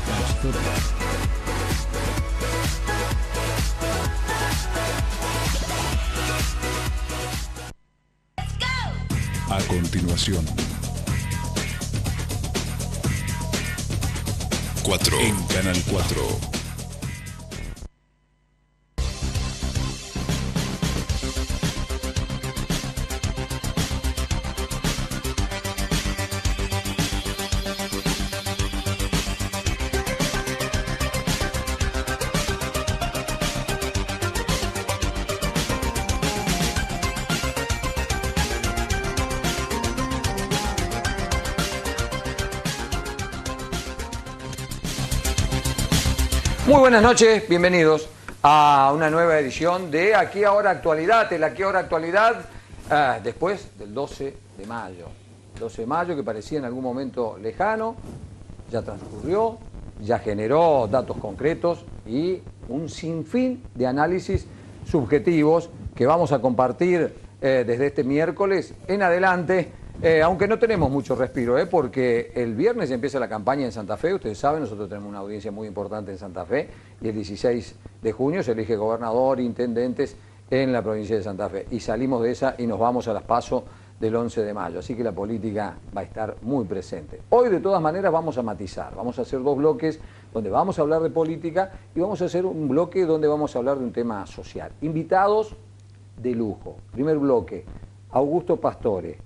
Podcast Fútbol. A continuación, 4 en Canal 4. Muy buenas noches, bienvenidos a una nueva edición de Aquí Ahora Actualidad. El Aquí Ahora Actualidad después del 12 de mayo. 12 de mayo que parecía en algún momento lejano, ya transcurrió, ya generó datos concretos y un sinfín de análisis subjetivos que vamos a compartir desde este miércoles en adelante. Aunque no tenemos mucho respiro, porque el viernes empieza la campaña en Santa Fe, ustedes saben, nosotros tenemos una audiencia muy importante en Santa Fe y el 16 de junio se elige gobernador, intendentes en la provincia de Santa Fe y salimos de esa y nos vamos a las PASO del 11 de mayo, así que la política va a estar muy presente. Hoy de todas maneras vamos a matizar, vamos a hacer dos bloques donde vamos a hablar de política y vamos a hacer un bloque donde vamos a hablar de un tema social. Invitados de lujo. Primer bloque, Augusto Pastore,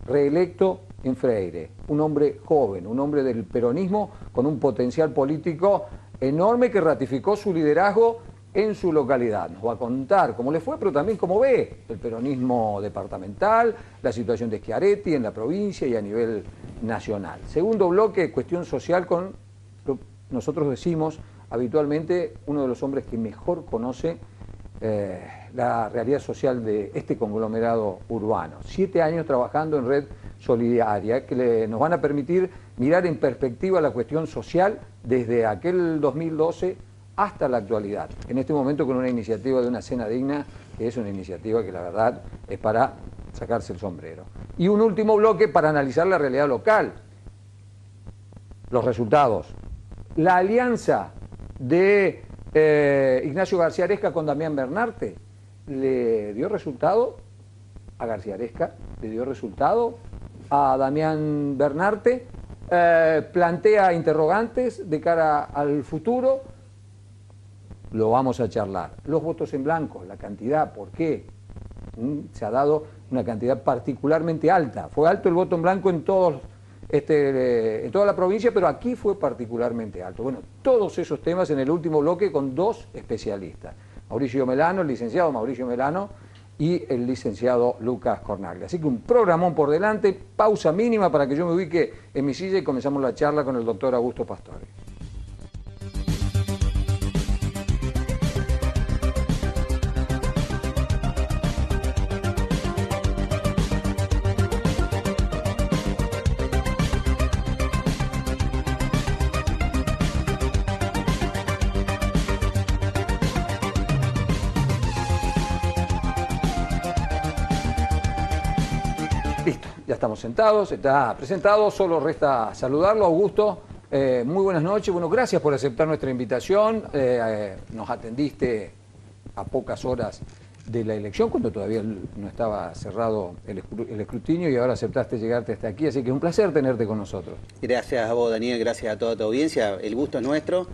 reelecto en Freire, un hombre joven, un hombre del peronismo con un potencial político enorme que ratificó su liderazgo en su localidad. Nos va a contar cómo le fue, pero también cómo ve el peronismo departamental, la situación de Schiaretti en la provincia y a nivel nacional. Segundo bloque, cuestión social con, nosotros decimos habitualmente, uno de los hombres que mejor conoce la realidad social de este conglomerado urbano. 7 años trabajando en Red Solidaria, que nos van a permitir mirar en perspectiva la cuestión social desde aquel 2012 hasta la actualidad. En este momento con una iniciativa de una cena digna, que es una iniciativa que la verdad es para sacarse el sombrero. Y un último bloque para analizar la realidad local, los resultados, la alianza de Ignacio García Aresca con Damián Bernarte le dio resultado a García Aresca, le dio resultado a Damián Bernarte, plantea interrogantes de cara al futuro, lo vamos a charlar. Los votos en blanco, la cantidad, ¿por qué? Se ha dado una cantidad particularmente alta, fue alto el voto en blanco en toda la provincia, pero aquí fue particularmente alto. Bueno, todos esos temas en el último bloque con dos especialistas, Mauricio Melano, el licenciado Mauricio Melano y el licenciado Lucas Cornaglia. Así que un programón por delante, pausa mínima para que yo me ubique en mi silla y comenzamos la charla con el doctor Augusto Pastore. Listo, ya estamos sentados, está presentado, solo resta saludarlo. Augusto, muy buenas noches, bueno, gracias por aceptar nuestra invitación, nos atendiste a pocas horas de la elección, cuando todavía no estaba cerrado el escrutinio y ahora aceptaste llegarte hasta aquí, así que es un placer tenerte con nosotros. Gracias a vos, Daniel, gracias a toda tu audiencia, el gusto es nuestro,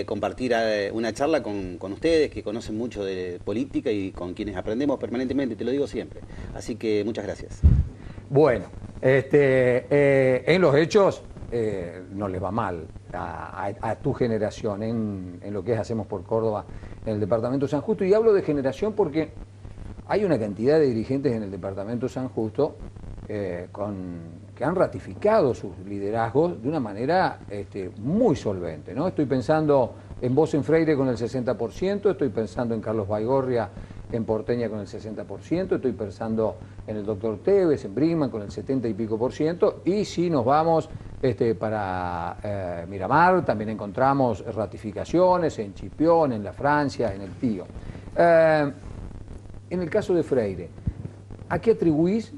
compartir una charla con ustedes que conocen mucho de política y con quienes aprendemos permanentemente, te lo digo siempre, así que muchas gracias. Bueno, en los hechos no les va mal a tu generación en lo que es Hacemos por Córdoba en el departamento de San Justo, y hablo de generación porque hay una cantidad de dirigentes en el departamento de San Justo que han ratificado sus liderazgos de una manera muy solvente, ¿no? Estoy pensando en vos en Freire con el 60%, estoy pensando en Carlos Baigorria en Porteña con el 60%, estoy pensando en el doctor Tevez, en Brinkman con el 70 y pico por ciento, y si nos vamos para Miramar, también encontramos ratificaciones en Chipión, en la Francia, en el Tío. En el caso de Freire, ¿a qué atribuís?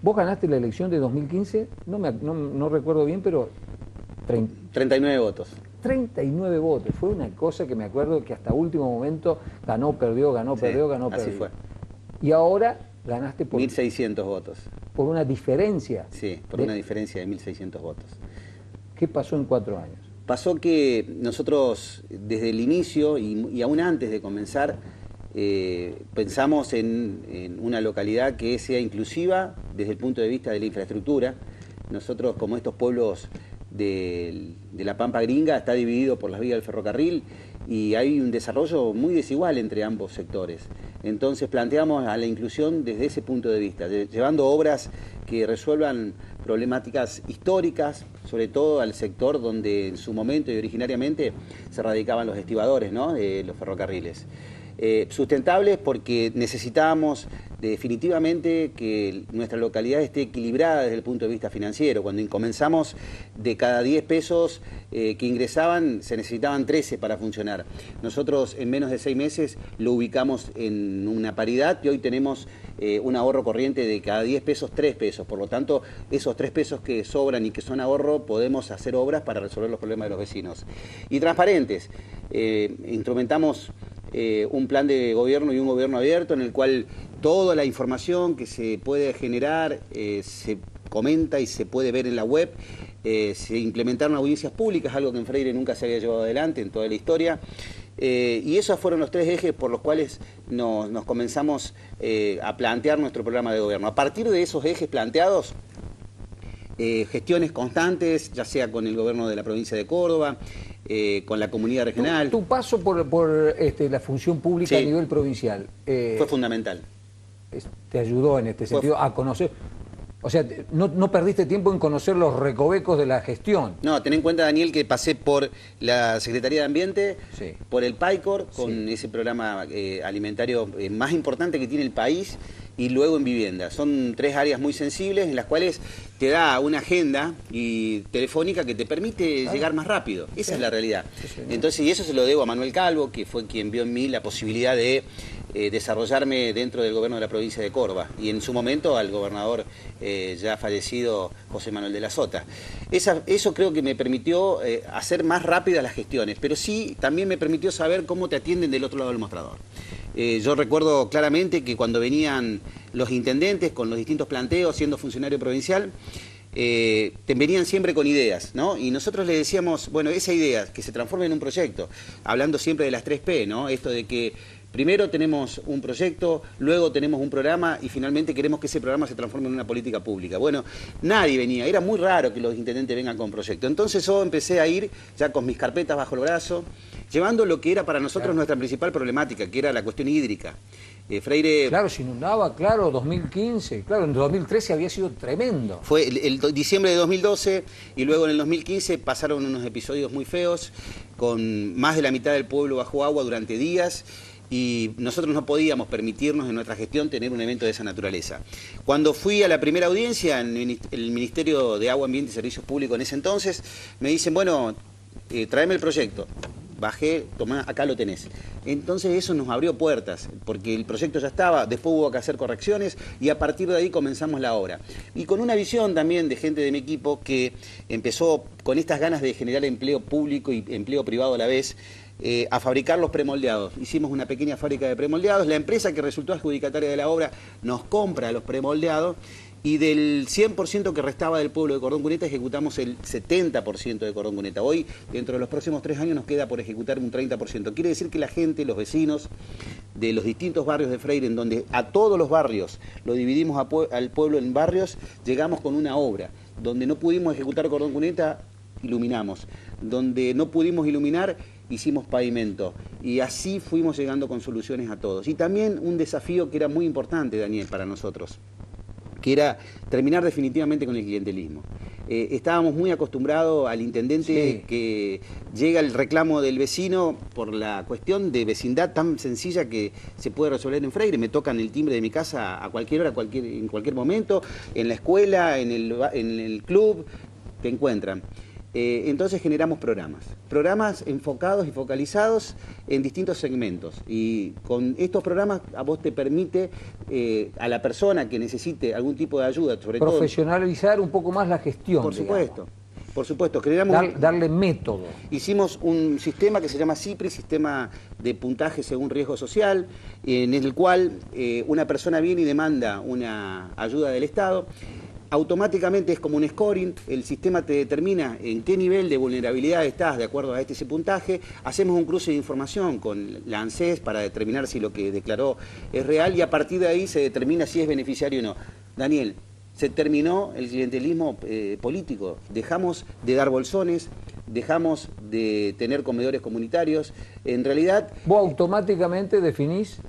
Vos ganaste la elección de 2015, no recuerdo bien, pero 39 votos. 39 votos. Fue una cosa que me acuerdo que hasta último momento ganó, perdió, ganó, perdió, ganó, perdió. Así fue. Y ahora ganaste por 1.600 votos. por una diferencia. Sí, por una diferencia de 1.600 votos. ¿Qué pasó en 4 años? Pasó que nosotros desde el inicio y aún antes de comenzar pensamos en una localidad que sea inclusiva desde el punto de vista de la infraestructura. Nosotros, como estos pueblos de la Pampa Gringa, está dividido por las vías del ferrocarril y hay un desarrollo muy desigual entre ambos sectores. Entonces planteamos a la inclusión desde ese punto de vista, llevando obras que resuelvan problemáticas históricas, sobre todo al sector donde en su momento y originariamente se radicaban los estibadores, ¿no?, de los ferrocarriles. Sustentables porque necesitábamos definitivamente que nuestra localidad esté equilibrada desde el punto de vista financiero. Cuando comenzamos, de cada 10 pesos que ingresaban, se necesitaban 13 para funcionar. Nosotros en menos de 6 meses lo ubicamos en una paridad y hoy tenemos un ahorro corriente de cada 10 pesos, 3 pesos. Por lo tanto, esos 3 pesos que sobran y que son ahorro, podemos hacer obras para resolver los problemas de los vecinos. Y transparentes. Instrumentamos un plan de gobierno y un gobierno abierto en el cual toda la información que se puede generar se comenta y se puede ver en la web. Se implementaron audiencias públicas, algo que en Freire nunca se había llevado adelante en toda la historia. Y esos fueron los 3 ejes por los cuales nos comenzamos a plantear nuestro programa de gobierno. A partir de esos ejes planteados, gestiones constantes, ya sea con el gobierno de la provincia de Córdoba, con la comunidad regional. Tu paso por la función pública a nivel provincial fue fundamental. Te ayudó en este sentido a conocer, o sea, no perdiste tiempo en conocer los recovecos de la gestión. No, ten en cuenta, Daniel, que pasé por la Secretaría de Ambiente, por el PAICOR, con ese programa alimentario más importante que tiene el país, y luego en vivienda. Son 3 áreas muy sensibles en las cuales te da una agenda telefónica que te permite llegar más rápido. Esa es la realidad. Entonces, y eso se lo debo a Manuel Calvo, que fue quien vio en mí la posibilidad de desarrollarme dentro del gobierno de la provincia de Córdoba, y en su momento al gobernador ya fallecido José Manuel de la Sota. Eso creo que me permitió hacer más rápidas las gestiones, pero sí también me permitió saber cómo te atienden del otro lado del mostrador. Yo recuerdo claramente que cuando venían los intendentes con los distintos planteos, siendo funcionario provincial, te venían siempre con ideas, ¿no? Y nosotros le decíamos, bueno, esa idea, que se transforme en un proyecto, hablando siempre de las 3P, ¿no? Esto de que primero tenemos un proyecto, luego tenemos un programa y finalmente queremos que ese programa se transforme en una política pública. Bueno, nadie venía, era muy raro que los intendentes vengan con proyectos. Entonces yo empecé a ir ya con mis carpetas bajo el brazo, llevando lo que era para nosotros nuestra principal problemática, que era la cuestión hídrica. Freire... Claro, se inundaba, claro, 2015, claro, en 2013 había sido tremendo. Fue el diciembre de 2012 y luego en el 2015 pasaron unos episodios muy feos, con más de la mitad del pueblo bajo agua durante días, y nosotros no podíamos permitirnos en nuestra gestión tener un evento de esa naturaleza. Cuando fui a la primera audiencia en el Ministerio de Agua, Ambiente y Servicios Públicos en ese entonces, me dicen, bueno, tráeme el proyecto. Bajé, tomá, acá lo tenés. Entonces eso nos abrió puertas, porque el proyecto ya estaba, después hubo que hacer correcciones y a partir de ahí comenzamos la obra. Y con una visión también de gente de mi equipo que empezó con estas ganas de generar empleo público y empleo privado a la vez, a fabricar los premoldeados. Hicimos una pequeña fábrica de premoldeados, la empresa que resultó adjudicataria de la obra nos compra los premoldeados, y del 100% que restaba del pueblo de Cordón Cuneta ejecutamos el 70% de Cordón Cuneta. Hoy, dentro de los próximos 3 años, nos queda por ejecutar un 30%. Quiere decir que la gente, los vecinos de los distintos barrios de Freire, en donde a todos los barrios lo dividimos al pueblo en barrios, llegamos con una obra. Donde no pudimos ejecutar Cordón Cuneta, iluminamos. Donde no pudimos iluminar, hicimos pavimento. Y así fuimos llegando con soluciones a todos. Y también un desafío que era muy importante, Daniel, para nosotros, que era terminar definitivamente con el clientelismo. Estábamos muy acostumbrados al intendente que llega el reclamo del vecino por la cuestión de vecindad tan sencilla que se puede resolver en Freire. Me tocan el timbre de mi casa a cualquier hora, en cualquier momento, en la escuela, en el club, te encuentran. Entonces generamos programas enfocados y focalizados en distintos segmentos, y con estos programas a vos te permite a la persona que necesite algún tipo de ayuda, sobre todo profesionalizar un poco más la gestión. Por supuesto. Por supuesto, generamos... Darle método. Hicimos un sistema que se llama CIPRI, Sistema de Puntaje Según Riesgo Social, en el cual una persona viene y demanda una ayuda del Estado. Automáticamente es como un scoring, el sistema te determina en qué nivel de vulnerabilidad estás de acuerdo a ese puntaje. Hacemos un cruce de información con la ANSES para determinar si lo que declaró es real y a partir de ahí se determina si es beneficiario o no. Daniel, se terminó el clientelismo político, dejamos de dar bolsones, dejamos de tener comedores comunitarios, en realidad... Vos automáticamente definís,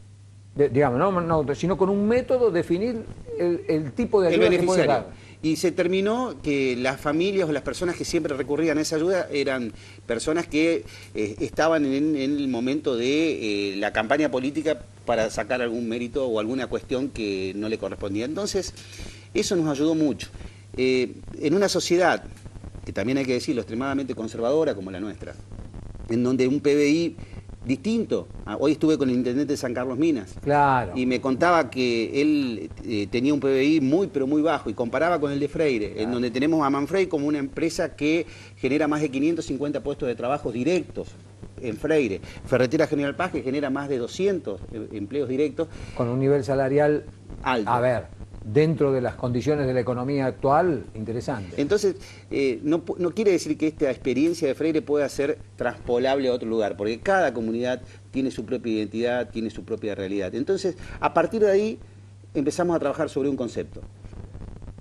digamos, sino con un método definir el tipo de ayuda que podés dar. Y se terminó que las familias o las personas que siempre recurrían a esa ayuda eran personas que estaban en el momento de la campaña política para sacar algún mérito o alguna cuestión que no le correspondía. Entonces, eso nos ayudó mucho. En una sociedad, que también hay que decirlo, extremadamente conservadora como la nuestra, en donde un PBI distinto. Hoy estuve con el intendente de San Carlos Minas. Claro. Y me contaba que él tenía un PBI muy, pero muy bajo y comparaba con el de Freire, claro, en donde tenemos a Manfrey como una empresa que genera más de 550 puestos de trabajo directos en Freire. Ferretera General Paz, que genera más de 200 empleos directos. Con un nivel salarial alto. A ver, dentro de las condiciones de la economía actual, interesante. Entonces, no quiere decir que esta experiencia de Freire pueda ser transpolable a otro lugar, porque cada comunidad tiene su propia identidad, tiene su propia realidad. Entonces, a partir de ahí, empezamos a trabajar sobre un concepto.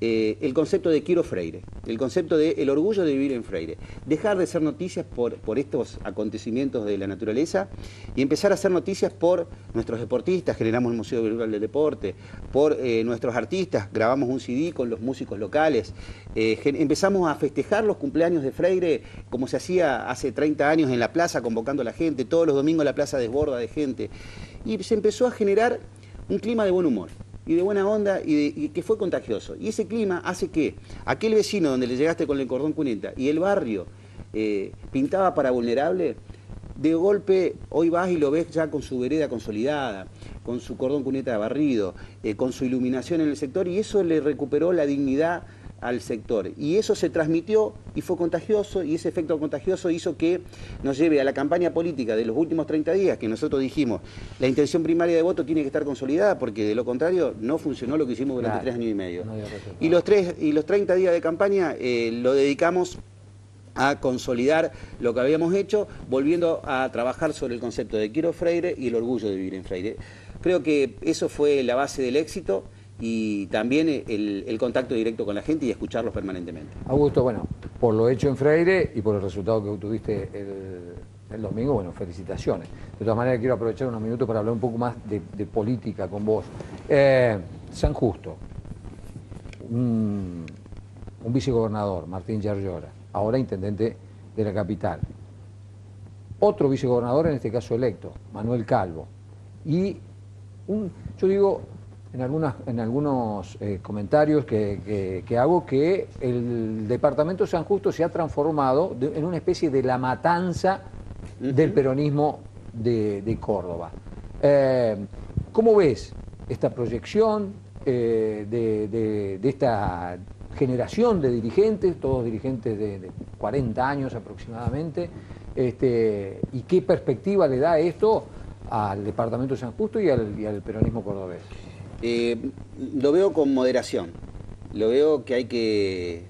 El concepto de Quiero Freire, el concepto de el orgullo de vivir en Freire. Dejar de ser noticias por estos acontecimientos de la naturaleza y empezar a hacer noticias por nuestros deportistas, generamos el Museo Virtual del Deporte, por nuestros artistas, grabamos un CD con los músicos locales, empezamos a festejar los cumpleaños de Freire como se hacía hace 30 años en la plaza, convocando a la gente, todos los domingos la plaza desborda de gente, y se empezó a generar un clima de buen humor y de buena onda y que fue contagioso. Y ese clima hace que aquel vecino donde le llegaste con el cordón cuneta y el barrio pintaba para vulnerable, de golpe hoy vas y lo ves ya con su vereda consolidada, con su cordón cuneta barrido, con su iluminación en el sector, y eso le recuperó la dignidad al sector. Y eso se transmitió y fue contagioso, y ese efecto contagioso hizo que nos lleve a la campaña política de los últimos 30 días, que nosotros dijimos, la intención primaria de voto tiene que estar consolidada, porque de lo contrario no funcionó lo que hicimos durante 3 años y medio. No, y los 30 días de campaña lo dedicamos a consolidar lo que habíamos hecho, volviendo a trabajar sobre el concepto de Quiero Freire y el orgullo de vivir en Freire. Creo que eso fue la base del éxito, y también el contacto directo con la gente y escucharlos permanentemente. Augusto, bueno, por lo hecho en Freire y por el resultado que obtuviste el domingo, bueno, felicitaciones. De todas maneras, quiero aprovechar unos minutos para hablar un poco más de política con vos. San Justo, un vicegobernador, Martín Yarlora, ahora intendente de la capital. Otro vicegobernador, en este caso electo, Manuel Calvo. Y yo digo, en algunos comentarios que hago, que el departamento de San Justo se ha transformado en una especie de la matanza del peronismo de Córdoba. ¿Cómo ves esta proyección de esta generación de dirigentes, todos dirigentes de 40 años aproximadamente, y qué perspectiva le da esto al departamento de San Justo y al peronismo cordobés? Lo veo con moderación, lo veo que hay que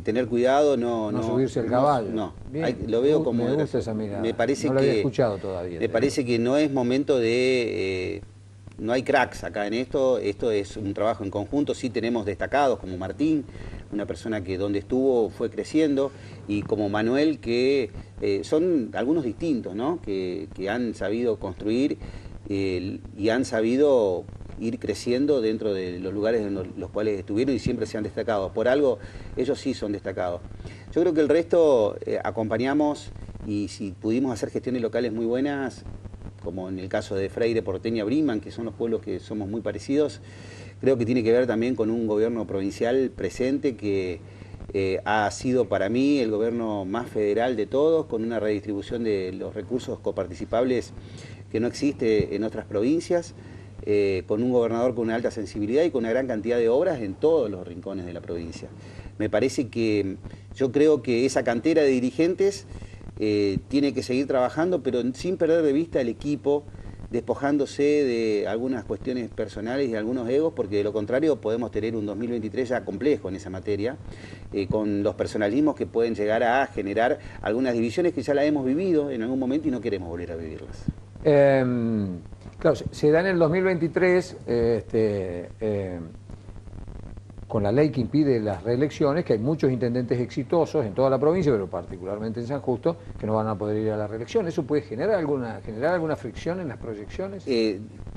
tener cuidado, no subirse al caballo. Lo veo con moderación. Me gusta esa mirada. Me parece no lo había escuchado todavía. Me parece que no es momento de... no hay cracks acá en esto es un trabajo en conjunto. Sí tenemos destacados como Martín, una persona que donde estuvo fue creciendo, y como Manuel, que son algunos distintos, ¿no? que han sabido construir y han sabido ir creciendo dentro de los lugares en los cuales estuvieron y siempre se han destacado. Por algo, ellos sí son destacados. Yo creo que el resto acompañamos, y si pudimos hacer gestiones locales muy buenas, como en el caso de Freire, Porteña, Briman, que son los pueblos que somos muy parecidos, creo que tiene que ver también con un gobierno provincial presente que ha sido para mí el gobierno más federal de todos, con una redistribución de los recursos coparticipables que no existe en otras provincias, con un gobernador con una alta sensibilidad y con una gran cantidad de obras en todos los rincones de la provincia. Me parece que Yo creo que esa cantera de dirigentes tiene que seguir trabajando, pero sin perder de vista el equipo, despojándose de algunas cuestiones personales y algunos egos, porque de lo contrario podemos tener un 2023 ya complejo en esa materia, con los personalismos que pueden llegar a generar algunas divisiones que ya las hemos vivido en algún momento y no queremos volver a vivirlas. Claro, se da en el 2023 con la ley que impide las reelecciones, que hay muchos intendentes exitosos en toda la provincia, pero particularmente en San Justo, que no van a poder ir a la reelección. ¿Eso puede generar alguna fricción en las proyecciones?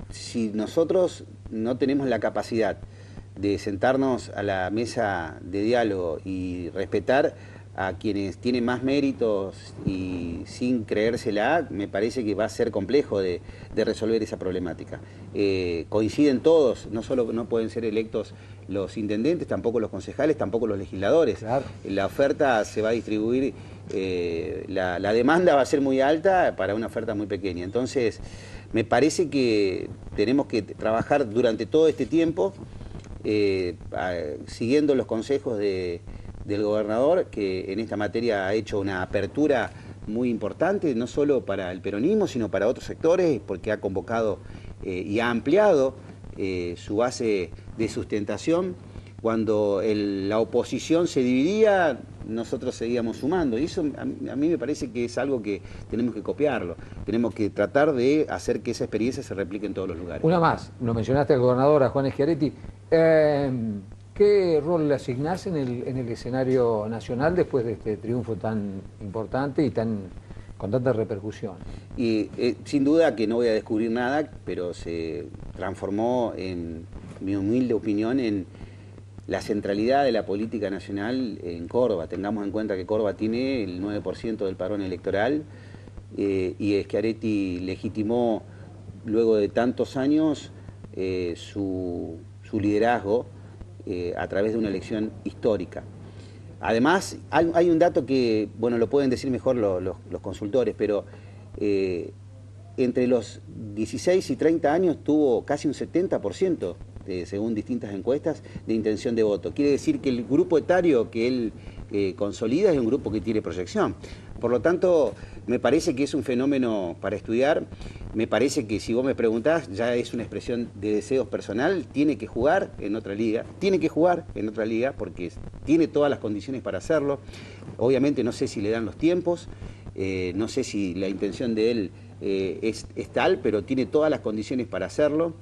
Si nosotros no tenemos la capacidad de sentarnos a la mesa de diálogo y respetar a quienes tienen más méritos y sin creérsela, me parece que va a ser complejo de resolver esa problemática. Coinciden todos, no pueden ser electos los intendentes, tampoco los concejales, tampoco los legisladores. Claro. La oferta se va a distribuir, la demanda va a ser muy alta para una oferta muy pequeña. Entonces, me parece que tenemos que trabajar durante todo este tiempo, siguiendo los consejos del gobernador, que en esta materia ha hecho una apertura muy importante, no solo para el peronismo, sino para otros sectores, porque ha convocado y ha ampliado su base de sustentación. Cuando la oposición se dividía, nosotros seguíamos sumando, y eso a mí me parece que es algo que tenemos que copiarlo, tenemos que tratar de hacer que esa experiencia se replique en todos los lugares. Una más, lo mencionaste al gobernador, a Juan Schiaretti. ¿Qué rol le asignás en el escenario nacional después de este triunfo tan importante y con tanta repercusión? Y sin duda que no voy a descubrir nada, pero se transformó, en mi humilde opinión, en la centralidad de la política nacional en Córdoba. Tengamos en cuenta que Córdoba tiene el 9% del padrón electoral y Schiaretti legitimó luego de tantos años su liderazgo a través de una elección histórica. Además, hay un dato que, bueno, lo pueden decir mejor los consultores, pero entre los 16 y 30 años tuvo casi un 70%, según distintas encuestas, de intención de voto. Quiere decir que el grupo etario que él consolida es un grupo que tiene proyección. Por lo tanto, me parece que es un fenómeno para estudiar. Me parece que, si vos me preguntás, ya es una expresión de deseos personal. Tiene que jugar en otra liga, porque tiene todas las condiciones para hacerlo. Obviamente no sé si le dan los tiempos, no sé si la intención de él es tal, pero tiene todas las condiciones para hacerlo.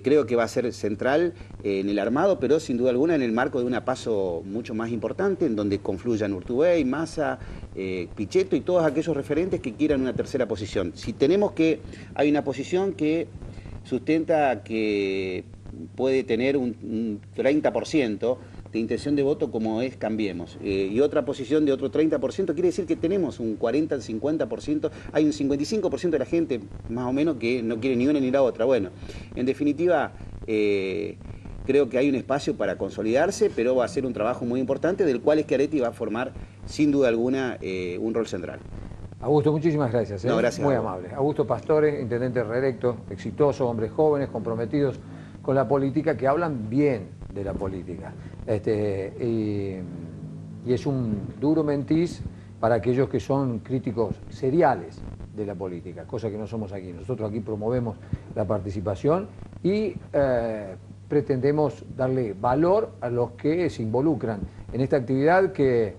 Creo que va a ser central en el armado, pero sin duda alguna en el marco de una PASO mucho más importante, en donde confluyan Urtubey, Massa, Pichetto y todos aquellos referentes que quieran una tercera posición. Si tenemos que, hay una posición que sustenta que puede tener un 30% de intención de voto, como es Cambiemos, y otra posición de otro 30%, quiere decir que tenemos un 40, 50%, hay un 55% de la gente, más o menos, que no quiere ni una ni la otra. Bueno, en definitiva, creo que hay un espacio para consolidarse, pero va a ser un trabajo muy importante, del cual Schiaretti va a formar, sin duda alguna, un rol central. Augusto, muchísimas gracias. No, gracias. Muy amable. Augusto Pastore, intendente reelecto, exitoso, hombres jóvenes, comprometidos con la política, que hablan bien de la política. Y es un duro mentís para aquellos que son críticos seriales de la política, cosa que no somos aquí. Nosotros aquí promovemos la participación y pretendemos darle valor a los que se involucran en esta actividad que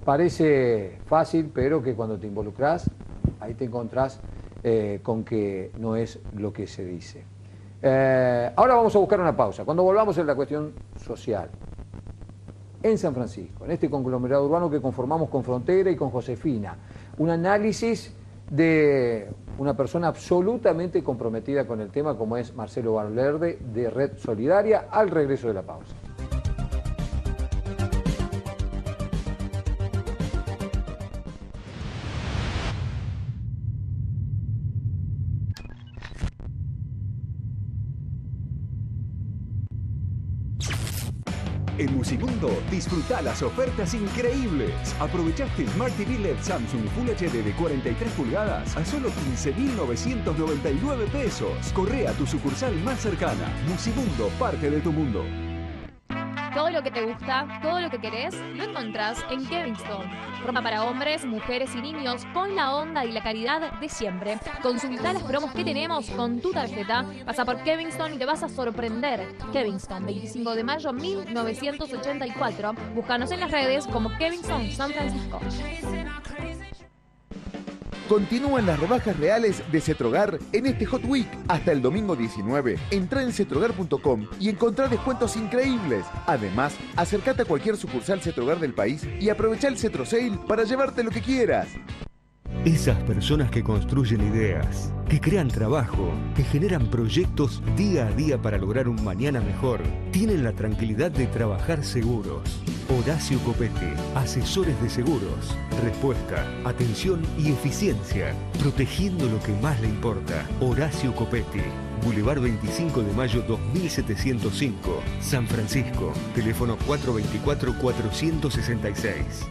parece fácil, pero que cuando te involucras, ahí te encontrás con que no es lo que se dice. Ahora vamos a buscar una pausa. Cuando volvamos en la cuestión social, en San Francisco, en este conglomerado urbano que conformamos con Frontera y con Josefina, un análisis de una persona absolutamente comprometida con el tema, como es Marcelo Valverde, de Red Solidaria, al regreso de la pausa. En Musimundo, disfruta las ofertas increíbles. Aprovechaste Smart TV LED Samsung Full HD de 43 pulgadas a solo 15.999 pesos. Corre a tu sucursal más cercana. Musimundo, parte de tu mundo. Todo lo que te gusta, todo lo que querés, lo encontrás en Kevingston. Ropa para hombres, mujeres y niños con la onda y la calidad de siempre. Consultá las promos que tenemos con tu tarjeta. Pasa por Kevingston y te vas a sorprender. Kevingston, 25 de mayo 1984. Búscanos en las redes como Kevingston San Francisco. Continúan las rebajas reales de Cetrogar en este Hot Week. Hasta el domingo 19. Entrá en cetrogar.com y encontrá descuentos increíbles. Además, acércate a cualquier sucursal Cetrogar del país y aprovecha el Cetro Sale para llevarte lo que quieras. Esas personas que construyen ideas, que crean trabajo, que generan proyectos día a día para lograr un mañana mejor, tienen la tranquilidad de trabajar seguros. Horacio Copete, asesores de seguros, respuesta, atención y eficiencia, protegiendo lo que más le importa. Horacio Copete, Boulevard 25 de Mayo 2705, San Francisco, teléfono 424-466.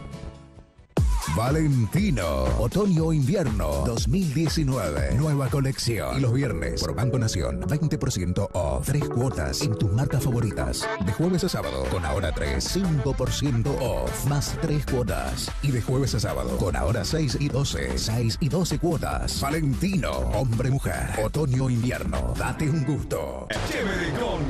Valentino, otoño-invierno 2019. Nueva colección. Y los viernes, por Banco Nación, 20% off. 3 cuotas en tus marcas favoritas. De jueves a sábado, con ahora 3, 5% off. Más 3 cuotas. Y de jueves a sábado, con ahora 6 y 12. 6 y 12 cuotas. Valentino, hombre-mujer. Otoño-invierno. Date un gusto. Chévere con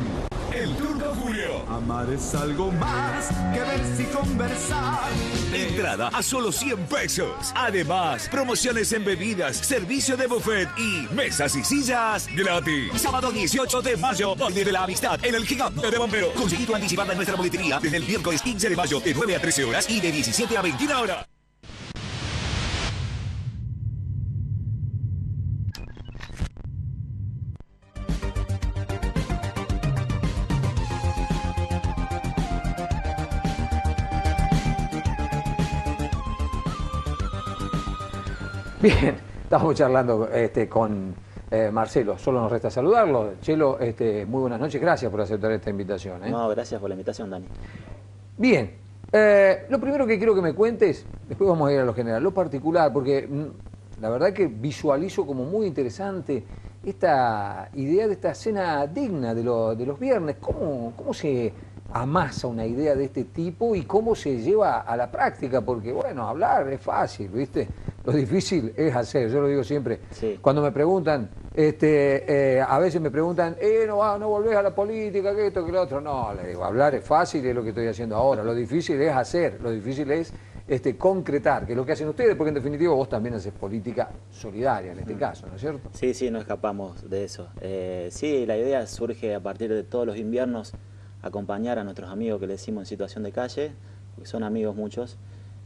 el Turco Julio. Amar es algo más que verse y conversar. Entrada a solo 100 pesos. Además, promociones en bebidas, servicio de buffet y mesas y sillas gratis. Sábado 18 de mayo, Día de la Amistad en el Gigante de Bombero. Conseguí tu anticipada en nuestra boletería desde el miércoles 15 de mayo de 9 a 13 horas y de 17 a 21 horas. Bien, estamos charlando con Marcelo, solo nos resta saludarlo. Chelo, muy buenas noches, gracias por aceptar esta invitación. No, gracias por la invitación, Dani. Bien, lo primero que quiero que me cuentes, después vamos a ir a lo general, lo particular, porque la verdad que visualizo como muy interesante esta idea de esta cena digna de los viernes. ¿Cómo se amasa una idea de este tipo y cómo se lleva a la práctica? Porque, bueno, hablar es fácil, ¿viste? Lo difícil es hacer, yo lo digo siempre. Sí. Cuando me preguntan, a veces me preguntan, no volvés a la política, que esto, que lo otro. No, le digo, hablar es fácil, es lo que estoy haciendo ahora. Lo difícil es hacer, lo difícil es concretar, que es lo que hacen ustedes, porque en definitiva vos también haces política solidaria en este caso, ¿no es cierto? Sí, no escapamos de eso. Sí, la idea surge a partir de todos los inviernos, acompañar a nuestros amigos que le decimos en situación de calle, porque son amigos muchos,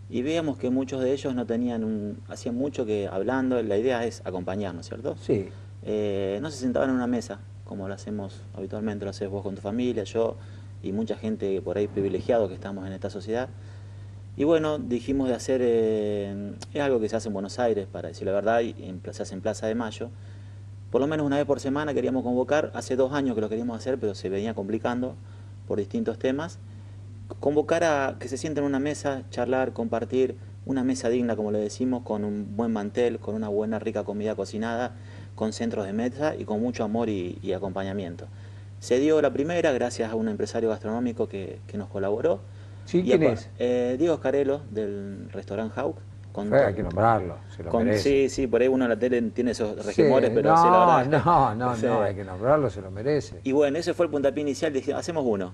y veíamos que muchos de ellos no tenían hacían mucho que hablando, la idea es acompañarnos, ¿cierto? Sí. No se sentaban en una mesa, como lo hacemos habitualmente, lo haces vos con tu familia, yo y mucha gente por ahí privilegiado que estamos en esta sociedad. Y bueno, dijimos de hacer, es algo que se hace en Buenos Aires, para decir la verdad, y se hace en Plaza de Mayo. Por lo menos una vez por semana queríamos convocar, hace 2 años que lo queríamos hacer, pero se venía complicando por distintos temas. Convocar a que se sienten en una mesa, charlar, compartir, una mesa digna, como le decimos, con un buen mantel, con una buena, rica comida cocinada, con centros de mesa y con mucho amor y acompañamiento. Se dio la primera gracias a un empresario gastronómico que nos colaboró. ¿Sí? ¿Quién es? Diego Oscarello, del restaurante Hawk. Hay que nombrarlo, se lo merece. Sí, por ahí uno en la tele tiene esos regemores, pero no, sí, la verdad. No, hay que nombrarlo, se lo merece. Y bueno, ese fue el puntapié inicial, dijimos, hacemos uno.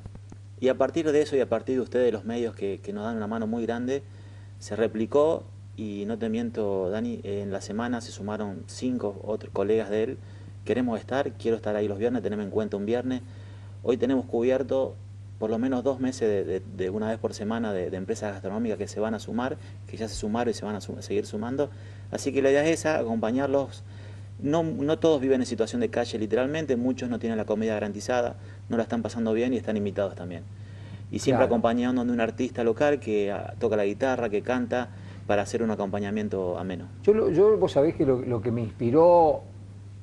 Y a partir de eso y a partir de ustedes, los medios que nos dan una mano muy grande, se replicó y no te miento, Dani, en la semana se sumaron 5 otros colegas de él. Queremos estar, quiero estar ahí los viernes, tenemos en cuenta un viernes. Hoy tenemos cubierto por lo menos 2 meses de una vez por semana de empresas gastronómicas que se van a sumar, que ya se sumaron y se van a seguir sumando. Así que la idea es esa, acompañarlos. No todos viven en situación de calle literalmente, muchos no tienen la comida garantizada, no la están pasando bien y están invitados también. Y siempre acompañando de un artista local que toca la guitarra, que canta, para hacer un acompañamiento ameno. Yo vos sabés que lo que me inspiró,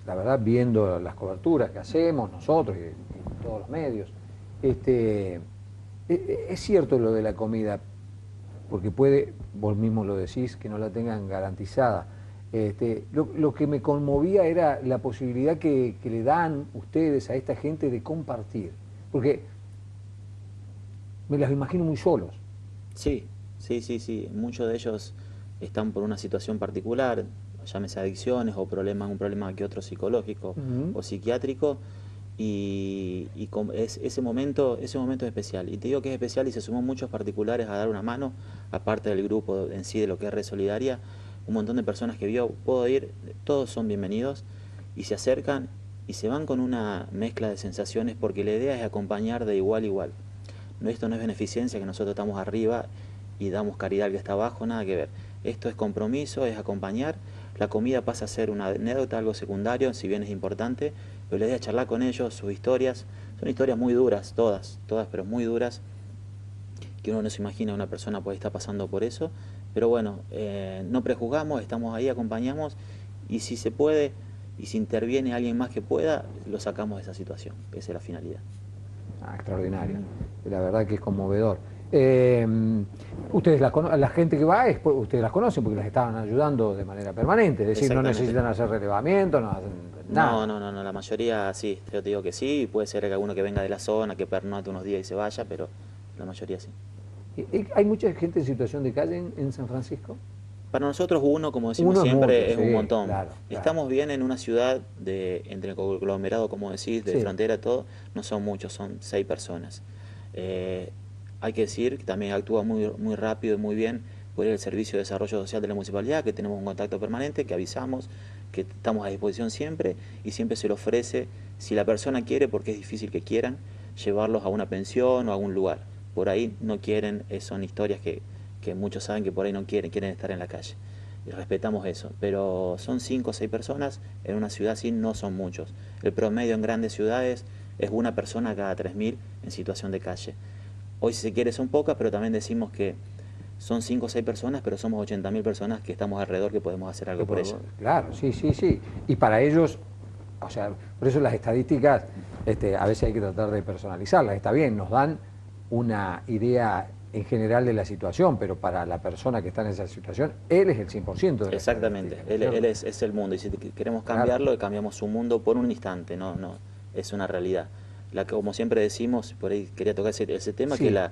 la verdad, viendo las coberturas que hacemos nosotros y todos los medios, es cierto lo de la comida, porque puede, vos mismo lo decís, que no la tengan garantizada. Lo que me conmovía era la posibilidad que le dan ustedes a esta gente de compartir, porque me las imagino muy solos. Sí. Muchos de ellos están por una situación particular, llámese adicciones o problemas, un problema que otro psicológico o psiquiátrico, y ese momento es especial. Y te digo que es especial y se sumó muchos particulares a dar una mano, aparte del grupo en sí de lo que es Red Solidaria, un montón de personas que vio, puedo ir, todos son bienvenidos y se acercan y se van con una mezcla de sensaciones porque la idea es acompañar de igual a igual. No, esto no es beneficencia, que nosotros estamos arriba y damos caridad al que está abajo, nada que ver. Esto es compromiso, es acompañar. La comida pasa a ser una anécdota, algo secundario, si bien es importante, pero la idea es charlar con ellos, sus historias. Son historias muy duras, todas, pero muy duras, que uno no se imagina una persona puede estar pasando por eso. Pero bueno, no prejuzgamos, estamos ahí, acompañamos, y si se puede, y si interviene alguien más que pueda, lo sacamos de esa situación. Esa es la finalidad. Extraordinario. La verdad que es conmovedor. Ustedes, la gente que va, ustedes las conocen porque las estaban ayudando de manera permanente, es decir, no necesitan hacer relevamiento, no hacen nada. No, la mayoría sí, yo te digo que sí, puede ser que alguno que venga de la zona, que pernote unos días y se vaya, pero la mayoría sí. ¿Hay mucha gente en situación de calle en San Francisco? Para nosotros uno, como decimos siempre, es un montón. Claro. Estamos bien en una ciudad entre el conglomerado, como decís, de frontera, todo, no son muchos, son 6 personas. Hay que decir que también actúa muy rápido y muy bien por el Servicio de Desarrollo Social de la Municipalidad, que tenemos un contacto permanente, que avisamos, que estamos a disposición siempre y siempre se le ofrece, si la persona quiere, porque es difícil que quieran, llevarlos a una pensión o a algún lugar. Por ahí no quieren, son historias que muchos saben que por ahí no quieren estar en la calle. Y respetamos eso, pero son 5 o 6 personas, en una ciudad así no son muchos. El promedio en grandes ciudades es una persona cada 3.000 en situación de calle. Hoy, si se quiere, son pocas, pero también decimos que son 5 o 6 personas, pero somos 80.000 personas que estamos alrededor, que podemos hacer algo por ellas. Claro, sí. Y para ellos, o sea, por eso las estadísticas, a veces hay que tratar de personalizarlas. Está bien, nos dan una idea en general de la situación, pero para la persona que está en esa situación, él es el 100% de la Exactamente, él es el mundo, y si queremos cambiarlo, cambiamos su mundo por un instante, no, es una realidad. Como siempre decimos, por ahí quería tocar ese tema, que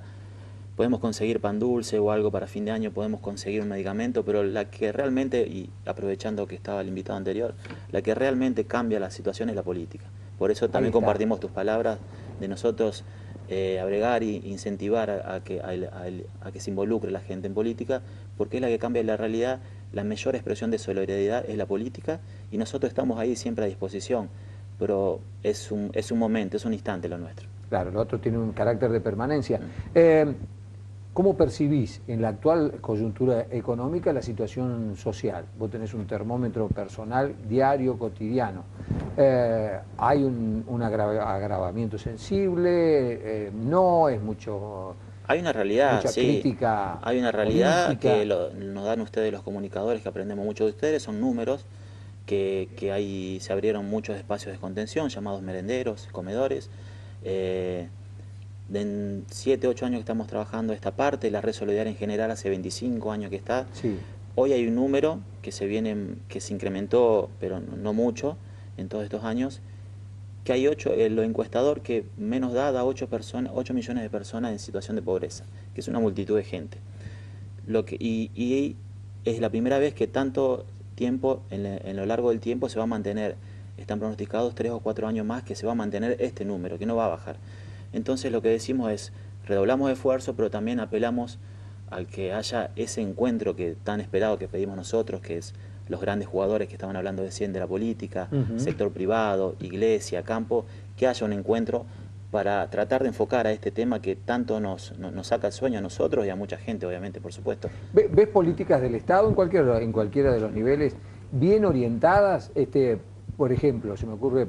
podemos conseguir pan dulce o algo para fin de año, podemos conseguir un medicamento, pero la que realmente, y aprovechando que estaba el invitado anterior, la que realmente cambia la situación es la política. Por eso también compartimos tus palabras de nosotros agregar e incentivar a que se involucre la gente en política, porque es la que cambia la realidad. La mayor expresión de solidaridad es la política, y nosotros estamos ahí siempre a disposición, pero es un momento, es un instante lo nuestro. Claro, lo otro tiene un carácter de permanencia. ¿Cómo percibís en la actual coyuntura económica la situación social? Vos tenés un termómetro personal diario, cotidiano. ¿Hay un agravamiento sensible? ¿No? ¿Es mucho...? Hay una realidad, mucha crítica. Hay una realidad política que nos dan ustedes los comunicadores, que aprendemos mucho de ustedes, son números, que se abrieron muchos espacios de contención, llamados merenderos, comedores. En 7, 8 años que estamos trabajando esta parte, la Red Solidaria en general hace 25 años que está. Sí. Hoy hay un número que se incrementó, pero no mucho, en todos estos años, que hay lo encuestador que menos da 8 millones de personas en situación de pobreza, que es una multitud de gente. Y es la primera vez que tanto tiempo, en lo largo del tiempo, se va a mantener, están pronosticados 3 o 4 años más, que se va a mantener este número, que no va a bajar. Entonces lo que decimos es, redoblamos esfuerzo, pero también apelamos al que haya ese encuentro tan esperado que pedimos nosotros, que es los grandes jugadores que estaban hablando recién de la política, sector privado, iglesia, campo, que haya un encuentro para tratar de enfocar a este tema que tanto nos saca el sueño a nosotros y a mucha gente, obviamente, por supuesto. ¿Ves políticas del Estado en cualquiera de los niveles bien orientadas? Por ejemplo, se me ocurre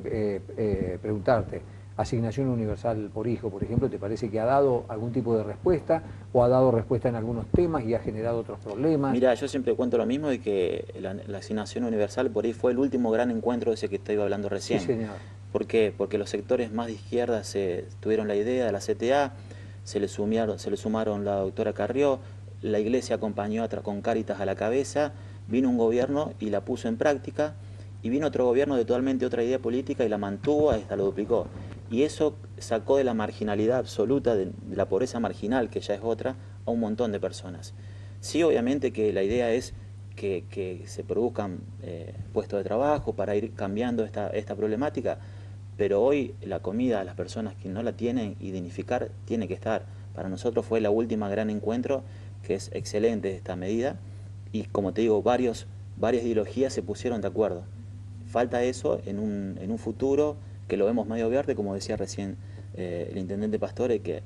preguntarte, asignación universal por hijo, por ejemplo, ¿te parece que ha dado algún tipo de respuesta o ha dado respuesta en algunos temas y ha generado otros problemas? Mira, yo siempre cuento lo mismo, de que la asignación universal por ahí fue el último gran encuentro de ese que te iba hablando recién. Sí, señor. ¿Por qué? Porque los sectores más de izquierda tuvieron la idea de la CTA, se le sumaron la doctora Carrió, la iglesia acompañó con Cáritas a la cabeza, vino un gobierno y la puso en práctica, y vino otro gobierno de totalmente otra idea política y la mantuvo, hasta lo duplicó. Y eso sacó de la marginalidad absoluta, de la pobreza marginal, que ya es otra, a un montón de personas. Sí, obviamente que la idea es que se produzcan puestos de trabajo para ir cambiando esta problemática, pero hoy la comida a las personas que no la tienen y dignificar tiene que estar. Para nosotros fue la última gran encuentro, que es excelente esta medida, y como te digo, varias ideologías se pusieron de acuerdo. Falta eso en un futuro que lo vemos medio verde, como decía recién el intendente Pastore, que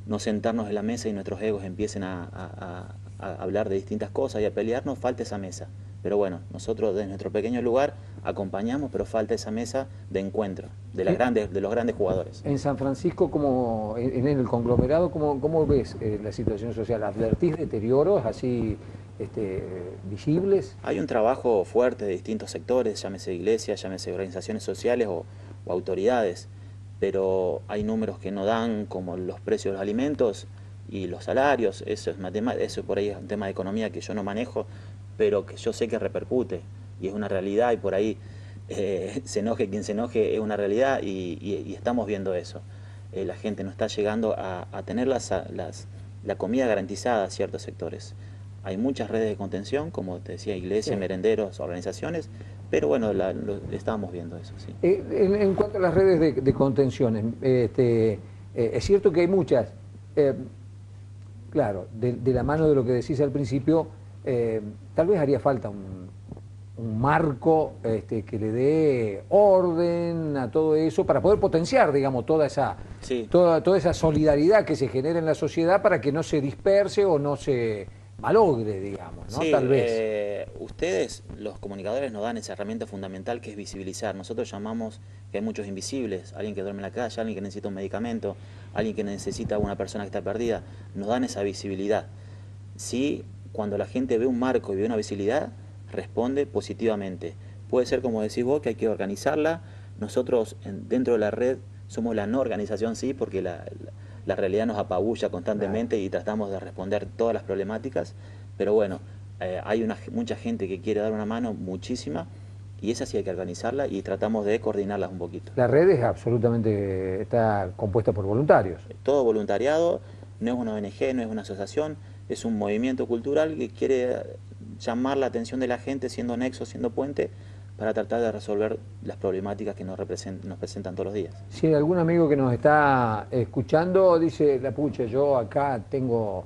no sentarnos en la mesa y nuestros egos empiecen a hablar de distintas cosas y a pelearnos, falta esa mesa. Pero bueno, nosotros desde nuestro pequeño lugar acompañamos, pero falta esa mesa de encuentro de los grandes jugadores. En San Francisco, como en el conglomerado, ¿cómo ves la situación social? ¿Advertís deterioros así visibles? Hay un trabajo fuerte de distintos sectores, llámese iglesias, llámese organizaciones sociales o autoridades, pero hay números que no dan, como los precios de los alimentos y los salarios. Eso por ahí es un tema de economía que yo no manejo, pero que yo sé que repercute y es una realidad, y por ahí se enoje quien se enoje, es una realidad, y estamos viendo eso. La gente no está llegando a tener la comida garantizada a ciertos sectores. Hay muchas redes de contención, como te decía, iglesias, merenderos, organizaciones, pero bueno, estábamos viendo eso. Sí. En cuanto a las redes de contención, es cierto que hay muchas. Claro, de la mano de lo que decís al principio, tal vez haría falta un marco que le dé orden a todo eso para poder potenciar, digamos, toda esa solidaridad que se genera en la sociedad, para que no se disperse o no se malogre, digamos, ¿no? Sí, Tal vez. Ustedes, los comunicadores, nos dan esa herramienta fundamental que es visibilizar. Nosotros llamamos que hay muchos invisibles, alguien que duerme en la calle, alguien que necesita un medicamento, alguien que necesita una persona que está perdida. Nos dan esa visibilidad. Sí, cuando la gente ve un marco y ve una visibilidad, responde positivamente. Puede ser, como decís vos, que hay que organizarla. Nosotros, dentro de la red, somos la no organización, sí, porque la realidad nos apabulla constantemente y tratamos de responder todas las problemáticas, pero bueno, hay mucha gente que quiere dar una mano, muchísima, y esa sí hay que organizarla y tratamos de coordinarlas un poquito. La red es absolutamente, está compuesta por voluntarios. Todo voluntariado, no es una ONG, no es una asociación, es un movimiento cultural que quiere llamar la atención de la gente, siendo nexo, siendo puente, para tratar de resolver las problemáticas que nos presentan todos los días. Si hay algún amigo que nos está escuchando, dice, la pucha, yo acá tengo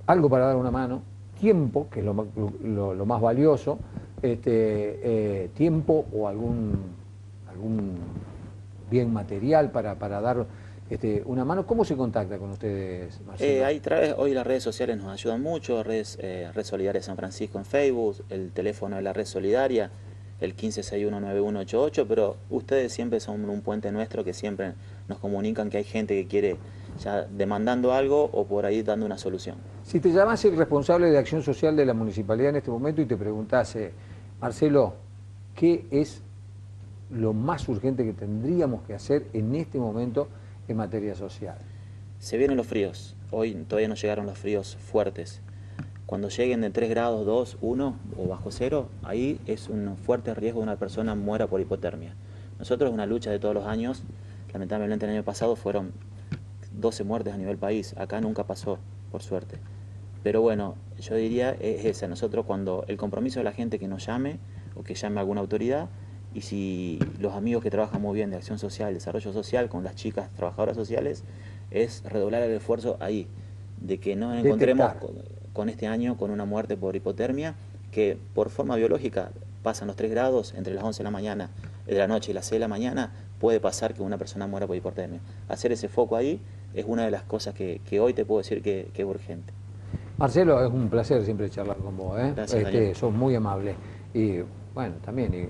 algo para dar una mano, tiempo, que es lo más valioso, tiempo o algún bien material para dar una mano. ¿Cómo se contacta con ustedes, Marcelo? Hoy las redes sociales nos ayudan mucho, Red Solidaria San Francisco en Facebook, el teléfono de la Red Solidaria, el 15619188, pero ustedes siempre son un puente nuestro, que siempre nos comunican que hay gente que quiere ya demandando algo o por ahí dando una solución. Si te llamase el responsable de acción social de la municipalidad en este momento y te preguntase, Marcelo, ¿qué es lo más urgente que tendríamos que hacer en este momento en materia social? Se vienen los fríos. Hoy todavía no llegaron los fríos fuertes. Cuando lleguen de 3 grados, 2, 1 o bajo cero, ahí es un fuerte riesgo de una persona muera por hipotermia. Nosotros, es una lucha de todos los años. Lamentablemente el año pasado fueron 12 muertes a nivel país. Acá nunca pasó, por suerte. Pero bueno, yo diría es esa. Nosotros, cuando el compromiso de la gente que nos llame o que llame a alguna autoridad, y si los amigos que trabajan muy bien de acción social, desarrollo social, con las chicas trabajadoras sociales, es redoblar el esfuerzo ahí, de que no nos encontremos con este año con una muerte por hipotermia, que por forma biológica pasan los 3 grados, entre las 11 de la noche y las 6 de la mañana, puede pasar que una persona muera por hipotermia. Hacer ese foco ahí es una de las cosas que hoy te puedo decir que es urgente. Marcelo, es un placer siempre charlar con vos, ¿eh? Gracias, sos muy amable. Y bueno, también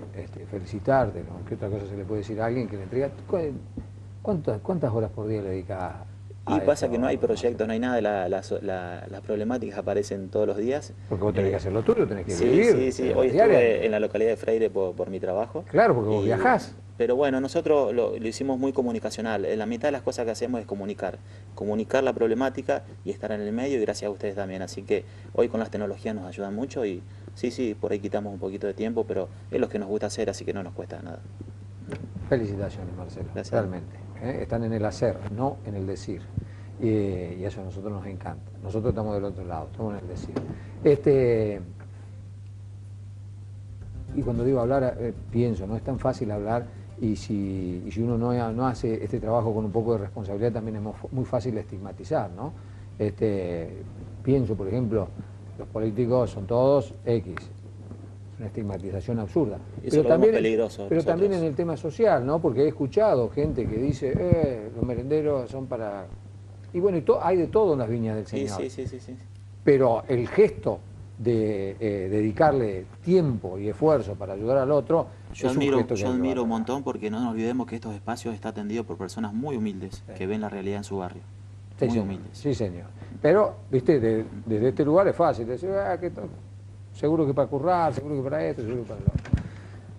felicitarte, ¿no? ¿Qué otra cosa se le puede decir a alguien que le entrega? ¿Cuántas horas por día le dedicas a Y pasa esto? que no hay proyectos, no hay nada, las problemáticas aparecen todos los días. Porque vos tenés que hacer lo tuyo, tenés que vivir. Sí, hoy estuve en la localidad de Freire por mi trabajo. Claro, porque vos viajás. Pero bueno, nosotros lo hicimos muy comunicacional. La mitad de las cosas que hacemos es comunicar la problemática y estar en el medio, y gracias a ustedes también. Así que hoy con las tecnologías nos ayudan mucho y sí, por ahí quitamos un poquito de tiempo, pero es lo que nos gusta hacer, así que no nos cuesta nada. Felicitaciones, Marcelo, Gracias. realmente. Están en el hacer, no en el decir. Y eso a nosotros nos encanta. Nosotros estamos del otro lado, estamos en el decir. Y cuando digo hablar, pienso, no es tan fácil hablar, y si uno no hace este trabajo con un poco de responsabilidad, también es muy fácil estigmatizar, ¿no? Pienso, por ejemplo, los políticos son todos X. Es una estigmatización absurda. Eso lo vemos peligroso pero nosotros. también en el tema social, ¿no? Porque he escuchado gente que dice, los merenderos son para... Y bueno, hay de todo en las viñas del Señor. Sí. Pero el gesto de dedicarle tiempo y esfuerzo para ayudar al otro, Yo es un gesto que admiro ayuda. un montón, porque no nos olvidemos que estos espacios están atendidos por personas muy humildes, que ven la realidad en su barrio. Sí, Muy señor. humildes. Sí, señor. Pero, viste, desde este lugar es fácil decir, seguro que para currar, seguro que para esto, seguro que para lo otro.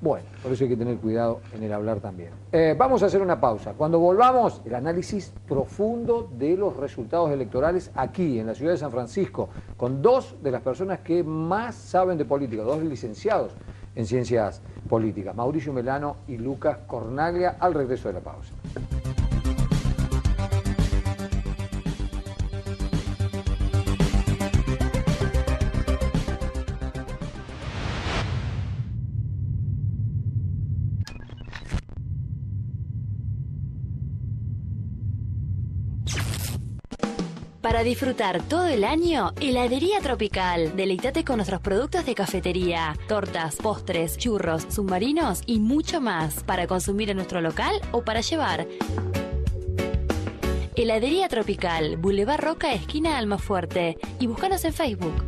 Bueno, por eso hay que tener cuidado en el hablar también. Vamos a hacer una pausa. Cuando volvamos, el análisis profundo de los resultados electorales aquí, en la ciudad de San Francisco, con dos de las personas que más saben de política, dos licenciados en ciencias políticas, Mauricio Melano y Lucas Cornaglia, al regreso de la pausa. Para disfrutar todo el año, Heladería Tropical. Deleítate con nuestros productos de cafetería, tortas, postres, churros, submarinos y mucho más para consumir en nuestro local o para llevar. Heladería Tropical, Boulevard Roca, esquina Almafuerte. Y búscanos en Facebook.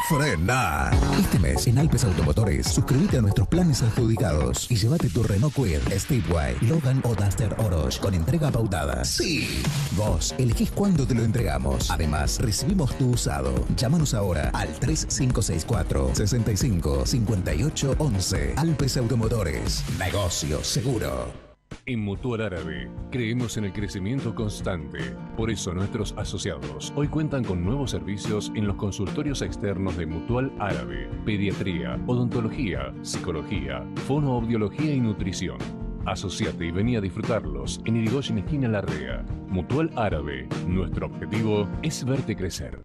Frena. Este mes en Alpes Automotores, suscríbete a nuestros planes adjudicados y llévate tu Renault Kwid, Speedway, Logan o Duster Oroch con entrega pautada. Sí. Vos elegís cuándo te lo entregamos. Además, recibimos tu usado. Llámanos ahora al 3564 65 58 11. Alpes Automotores. Negocio seguro. En Mutual Árabe creemos en el crecimiento constante. Por eso nuestros asociados hoy cuentan con nuevos servicios en los consultorios externos de Mutual Árabe: pediatría, odontología, psicología, fonoaudiología y nutrición. Asociate y vení a disfrutarlos en Irigoyen, esquina Larrea. Mutual Árabe, nuestro objetivo es verte crecer.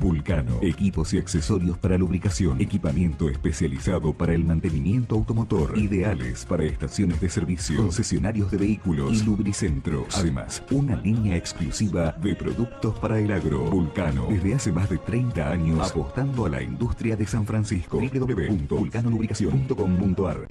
Vulcano, equipos y accesorios para lubricación, equipamiento especializado para el mantenimiento automotor, ideales para estaciones de servicio, concesionarios de vehículos y lubricentros. Además, una línea exclusiva de productos para el agro. Vulcano, desde hace más de 30 años, apostando a la industria de San Francisco. www.vulcanolubricación.com.ar.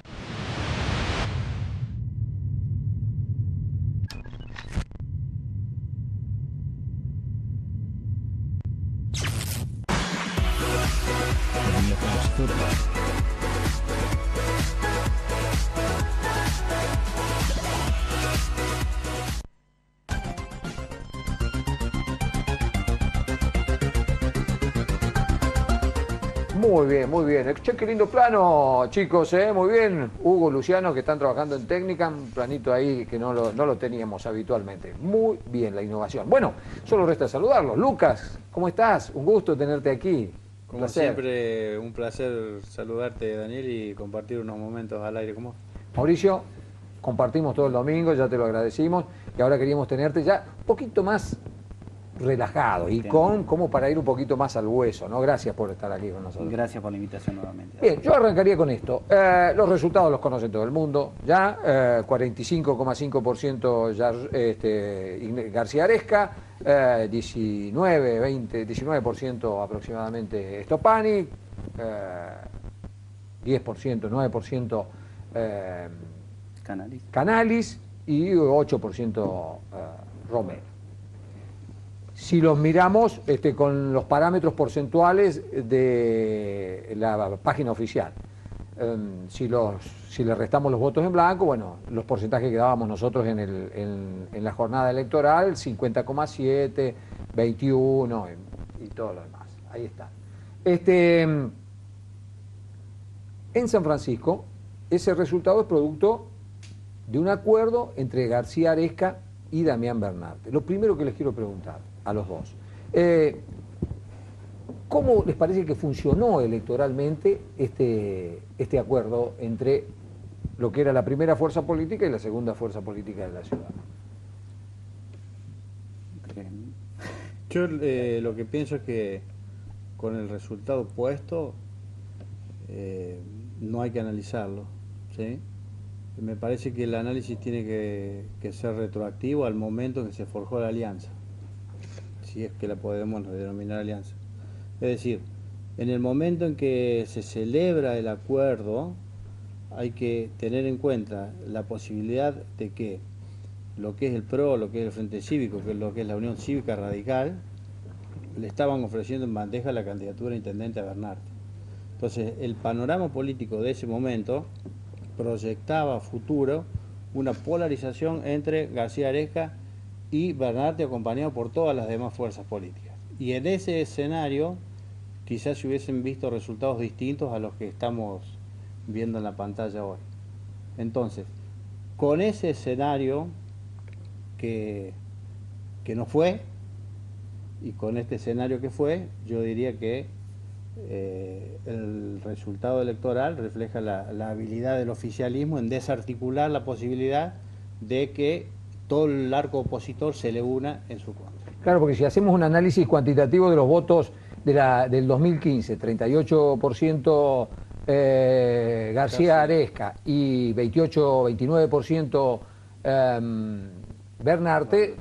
Muy bien. Che, qué lindo plano, chicos, muy bien. Hugo, Luciano, que están trabajando en técnica, un planito ahí que no lo teníamos habitualmente. Muy bien la innovación. Bueno, solo resta saludarlos. Lucas, ¿cómo estás? Un gusto tenerte aquí. Como siempre, un placer saludarte, Daniel, y compartir unos momentos al aire con vos. Mauricio, compartimos todo el domingo, ya te lo agradecimos, y ahora queríamos tenerte ya un poquito más relajado y como para ir un poquito más al hueso, ¿no? Gracias por estar aquí con nosotros. Gracias por la invitación nuevamente. Bien, yo arrancaría con esto. Los resultados los conoce todo el mundo, ya 45,5% García Aresca, 19% aproximadamente Stoppani, 10%, 9% Canalis y 8% Romero. Si los miramos con los parámetros porcentuales de la página oficial, si le restamos los votos en blanco, bueno, los porcentajes que dábamos nosotros en la jornada electoral, 50,7, 21 y todo lo demás. Ahí está. En San Francisco, ese resultado es producto de un acuerdo entre García Aresca y Damián Bernarte. Lo primero que les quiero preguntar a los dos. ¿Cómo les parece que funcionó electoralmente este acuerdo entre lo que era la primera fuerza política y la segunda fuerza política de la ciudad? Yo lo que pienso es que con el resultado puesto no hay que analizarlo, ¿sí? Me parece que el análisis tiene que ser retroactivo al momento en que se forjó la alianza, si es que la podemos denominar alianza. Es decir, en el momento en que se celebra el acuerdo, hay que tener en cuenta la posibilidad de que lo que es el PRO, lo que es el Frente Cívico, que es lo que es la Unión Cívica Radical, le estaban ofreciendo en bandeja la candidatura a intendente a Bernarte. Entonces, el panorama político de ese momento proyectaba a futuro una polarización entre García Aresca y Bernarte, acompañado por todas las demás fuerzas políticas. Y en ese escenario quizás se hubiesen visto resultados distintos a los que estamos viendo en la pantalla hoy. Entonces, con ese escenario que no fue, y con este escenario que fue, yo diría que el resultado electoral refleja la habilidad del oficialismo en desarticular la posibilidad de que todo el arco opositor se le una en su contra. Claro, porque si hacemos un análisis cuantitativo de los votos del 2015, 38% García Aresca y 29% Bernarte,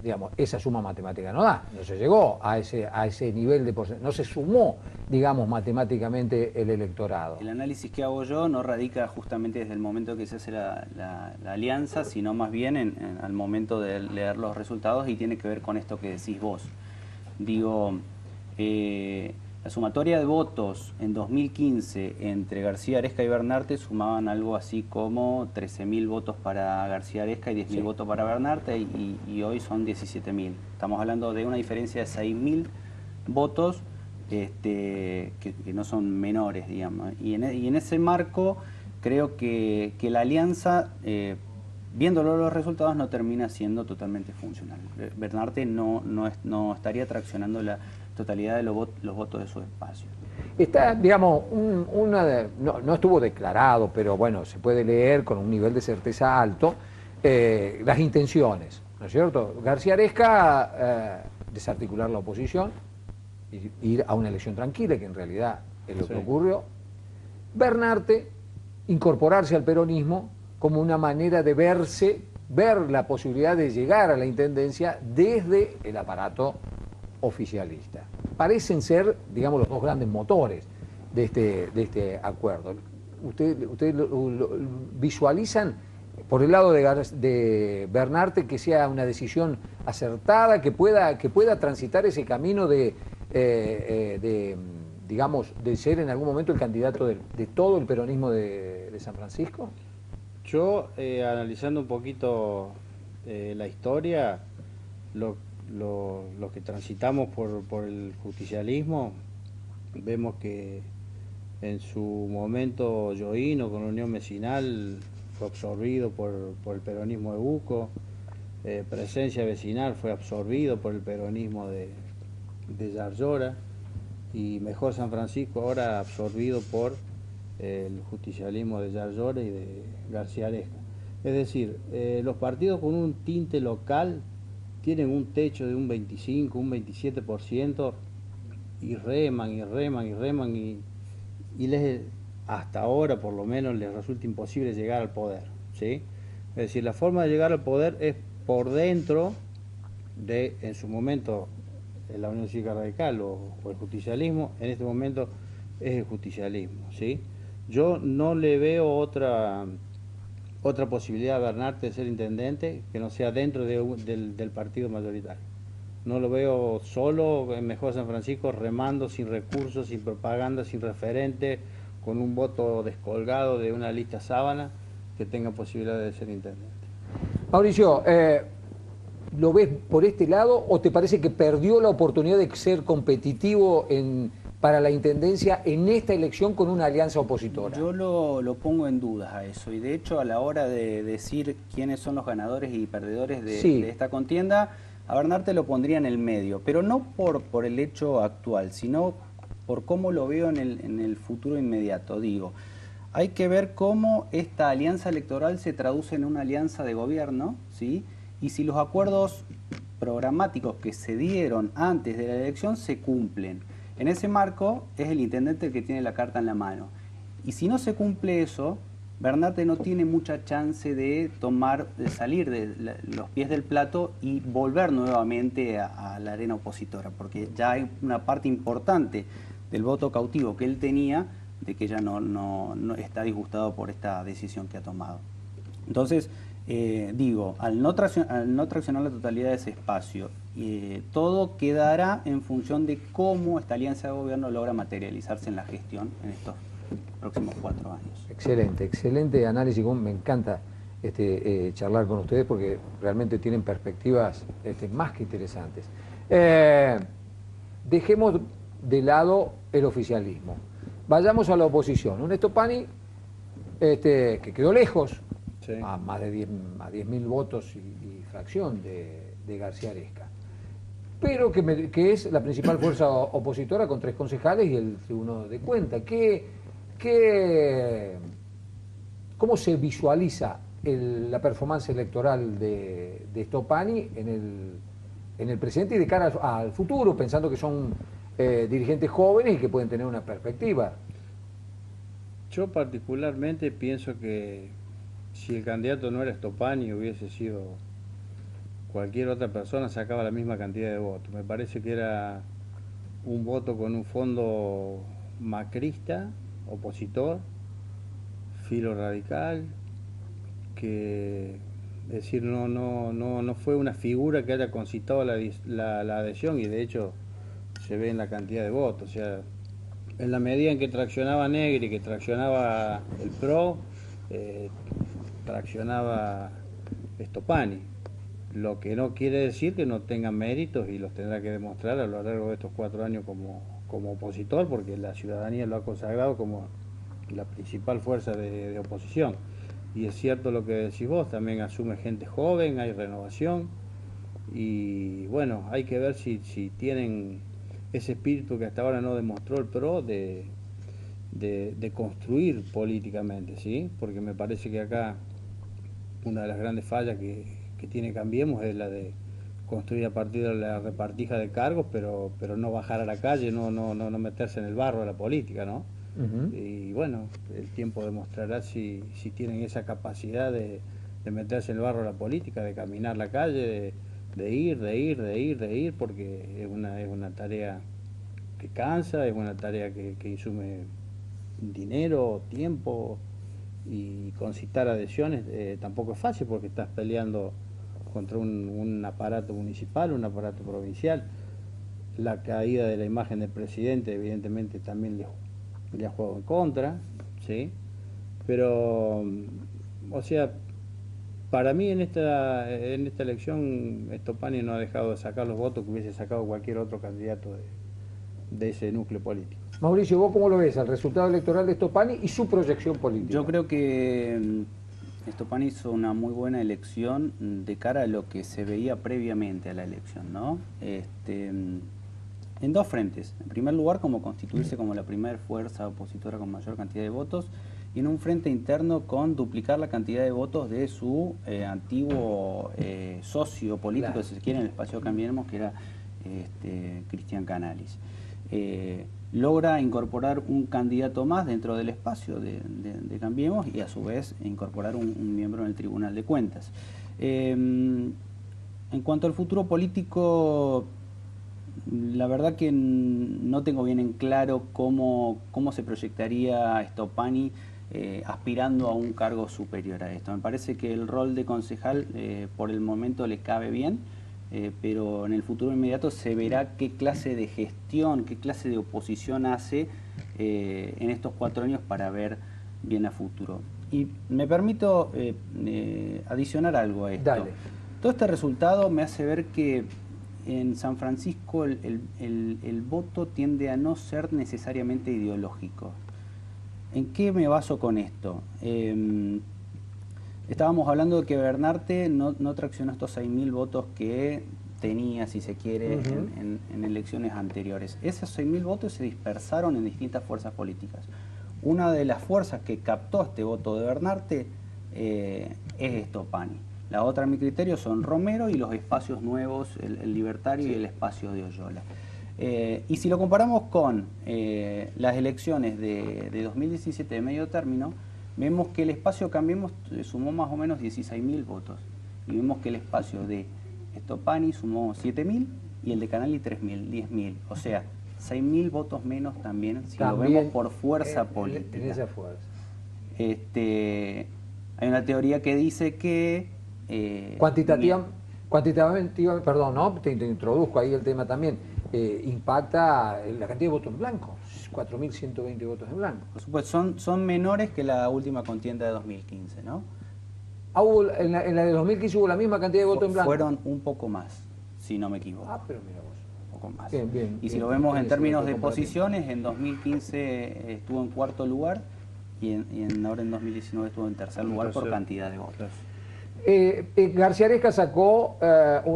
digamos, esa suma matemática no da, no se llegó a ese nivel de porcentaje, no se sumó, digamos, matemáticamente el electorado. El análisis que hago yo no radica justamente desde el momento que se hace la alianza, sino más bien al momento de leer los resultados, y tiene que ver con esto que decís vos. Digo, la sumatoria de votos en 2015 entre García Aresca y Bernarte sumaban algo así como 13.000 votos para García Aresca y 10.000 votos para Bernarte, y hoy son 17.000. Estamos hablando de una diferencia de 6.000 votos que no son menores, digamos. Y en ese marco creo que la alianza, viéndolo los resultados, no termina siendo totalmente funcional. Bernarte no estaría traccionando la totalidad de los votos de su espacio. Está, digamos, no estuvo declarado, pero bueno, se puede leer con un nivel de certeza alto las intenciones, ¿no es cierto? García Aresca, desarticular la oposición, ir a una elección tranquila, que en realidad es lo que ocurrió. Bernarte, incorporarse al peronismo como una manera de ver la posibilidad de llegar a la intendencia desde el aparato oficialista. Parecen ser, digamos, los dos grandes motores de este acuerdo. ¿Ustedes lo visualizan por el lado de Bernarte que sea una decisión acertada, que pueda transitar ese camino digamos, de ser en algún momento el candidato de todo el peronismo de San Francisco? Yo, analizando un poquito la historia, lo que transitamos por el justicialismo, vemos que en su momento Yoíno con la Unión Vecinal fue absorbido por el peronismo de Bucco, Presencia Vecinal fue absorbido por el peronismo de Yarlora, y Mejor San Francisco ahora absorbido por el justicialismo de Yarlora y de García Aresca. Es decir, los partidos con un tinte local tienen un techo de un 25, un 27%, y reman, y les, hasta ahora por lo menos, les resulta imposible llegar al poder, ¿sí? Es decir, la forma de llegar al poder es por dentro de, en su momento, la Unión Cívica Radical o el justicialismo. En este momento es el justicialismo, ¿sí? Yo no le veo otra posibilidad a Bernarte de ser intendente que no sea dentro del partido mayoritario. No lo veo solo en Mejor San Francisco, remando sin recursos, sin propaganda, sin referente, con un voto descolgado de una lista sábana, que tenga posibilidad de ser intendente. Mauricio, ¿lo ves por este lado o te parece que perdió la oportunidad de ser competitivo para la intendencia en esta elección con una alianza opositora? Yo lo pongo en dudas a eso, y de hecho a la hora de decir quiénes son los ganadores y perdedores de esta contienda, a Bernarte lo pondría en el medio, pero no por el hecho actual, sino por cómo lo veo en el futuro inmediato. Digo, hay que ver cómo esta alianza electoral se traduce en una alianza de gobierno, ¿sí? Y si los acuerdos programáticos que se dieron antes de la elección se cumplen. En ese marco es el intendente el que tiene la carta en la mano. Y si no se cumple eso, Bernarte no tiene mucha chance de salir de los pies del plato y volver nuevamente a la arena opositora, porque ya hay una parte importante del voto cautivo que él tenía de que ya no está disgustado por esta decisión que ha tomado. Entonces, digo, al no traccionar la totalidad de ese espacio, todo quedará en función de cómo esta alianza de gobierno logra materializarse en la gestión en estos próximos 4 años. Excelente, excelente análisis. Me encanta charlar con ustedes porque realmente tienen perspectivas más que interesantes. Dejemos de lado el oficialismo. Vayamos a la oposición. Un Stopani que quedó lejos, sí, a más de 10.000 votos y fracción de García Aresca, pero que es la principal fuerza opositora con 3 concejales y el Tribuno de Cuentas. ¿Cómo se visualiza la performance electoral de Stopani en el presente y de cara al futuro, pensando que son dirigentes jóvenes y que pueden tener una perspectiva? Yo particularmente pienso que si el candidato no era Stopani, hubiese sido cualquier otra persona, sacaba la misma cantidad de votos. Me parece que era un voto con un fondo macrista, opositor, filo radical, que es decir, no fue una figura que haya concitado la adhesión, y de hecho se ve en la cantidad de votos. O sea, en la medida en que traccionaba Negri, que traccionaba el PRO, traccionaba Stopani, lo que no quiere decir que no tengan méritos, y los tendrá que demostrar a lo largo de estos 4 años como opositor, porque la ciudadanía lo ha consagrado como la principal fuerza de oposición. Y es cierto lo que decís vos, también asume gente joven, hay renovación, y bueno, hay que ver si tienen ese espíritu que hasta ahora no demostró el PRO de construir políticamente, ¿sí? Porque me parece que acá una de las grandes fallas que tiene Cambiemos es la de construir a partir de la repartija de cargos, pero no bajar a la calle, no meterse en el barro de la política, ¿no? Y bueno, el tiempo demostrará si tienen esa capacidad de meterse en el barro de la política, de caminar la calle, de ir, porque es una tarea que cansa, es una tarea que insume dinero, tiempo, y concitar adhesiones tampoco es fácil, porque estás peleando contra un aparato municipal, un aparato provincial. La caída de la imagen del presidente evidentemente también le ha jugado en contra, ¿sí? Pero, o sea, para mí en esta elección Stopani no ha dejado de sacar los votos que hubiese sacado cualquier otro candidato de ese núcleo político. Mauricio, ¿vos cómo lo ves al resultado electoral de Stopani y su proyección política? Yo creo que Stopani hizo una muy buena elección de cara a lo que se veía previamente a la elección, ¿no? En 2 frentes. En primer lugar, como constituirse como la primera fuerza opositora con mayor cantidad de votos, y en un frente interno con duplicar la cantidad de votos de su antiguo socio político, claro, si se quiere, en el espacio Cambiemos, que era Cristian Canalis. Logra incorporar un candidato más dentro del espacio de Cambiemos, y a su vez incorporar un miembro en el Tribunal de Cuentas. En cuanto al futuro político, la verdad que no tengo bien en claro cómo se proyectaría Stopani aspirando a un cargo superior a esto. Me parece que el rol de concejal por el momento le cabe bien, pero en el futuro inmediato se verá qué clase de gestión, qué clase de oposición hace en estos 4 años para ver bien a futuro. Y me permito adicionar algo a esto. Dale. Todo este resultado me hace ver que en San Francisco el voto tiende a no ser necesariamente ideológico. ¿En qué me baso con esto? Estábamos hablando de que Bernarte no traccionó estos 6.000 votos que tenía, si se quiere, en elecciones anteriores. Esos 6.000 votos se dispersaron en distintas fuerzas políticas. Una de las fuerzas que captó este voto de Bernarte es Estopani. La otra, a mi criterio, son Romero y los espacios nuevos, el Libertario y el espacio de Oyola. Y si lo comparamos con las elecciones de 2017 de medio término, vemos que el espacio Cambiemos sumó más o menos 16.000 votos. Y vemos que el espacio de Estopani sumó 7.000 y el de Canali 3.000, 10.000. O sea, 6.000 votos menos también, si lo vemos por fuerza política. En esa fuerza. Hay una teoría que dice que... cuantitativamente, perdón, ¿no? Te introduzco ahí el tema también. Impacta la cantidad de votos en blanco, 4.120 votos en blanco. Por supuesto, son menores que la última contienda de 2015, ¿no? En la de 2015 hubo la misma cantidad de votos en blanco. Fueron un poco más, si no me equivoco. Ah, pero mira vos. Un poco más. Bien, bien, y si bien, lo vemos en términos de comparativo. posiciones, en 2015 estuvo en cuarto lugar y ahora en 2019 estuvo en tercer lugar por cantidad de votos. García Aresca sacó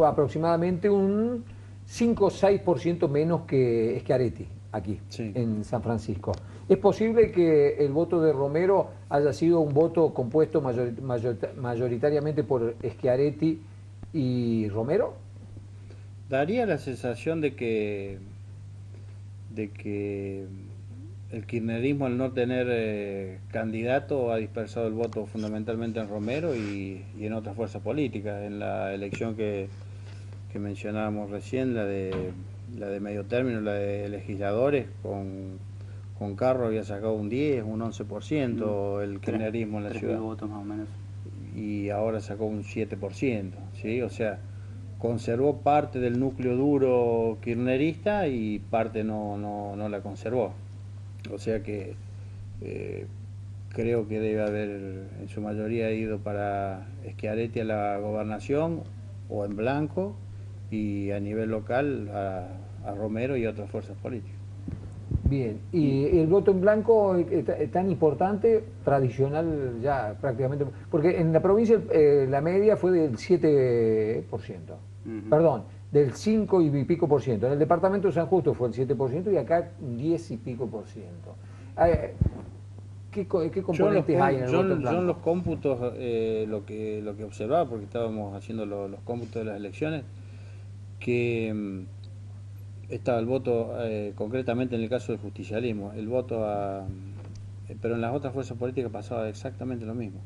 aproximadamente un 5 o 6% menos que Schiaretti aquí, en San Francisco. ¿Es posible que el voto de Romero haya sido un voto compuesto mayoritariamente por Schiaretti y Romero? Daría la sensación de que el kirchnerismo, al no tener candidato, ha dispersado el voto fundamentalmente en Romero y en otras fuerzas políticas. En la elección que mencionábamos recién, la de medio término, la de legisladores, con Carro había sacado un 10, un 11% el kirchnerismo en la ciudad. Votos más o menos. Y ahora sacó un 7%, ¿sí? O sea, conservó parte del núcleo duro kirchnerista y parte no la conservó. O sea que creo que debe haber en su mayoría ido para Schiaretti a la gobernación o en blanco, y a nivel local a Romero y a otras fuerzas políticas. Bien, y el voto en blanco es tan importante, tradicional ya prácticamente, porque en la provincia la media fue del 7%, perdón, del 5 y pico por ciento. En el departamento de San Justo fue el 7% y acá 10 y pico por ciento. ¿Qué componentes hay en el voto en blanco? Yo en los cómputos, lo que observaba, porque estábamos haciendo los cómputos de las elecciones, que estaba el voto, concretamente en el caso del justicialismo, el voto pero en las otras fuerzas políticas pasaba exactamente lo mismo.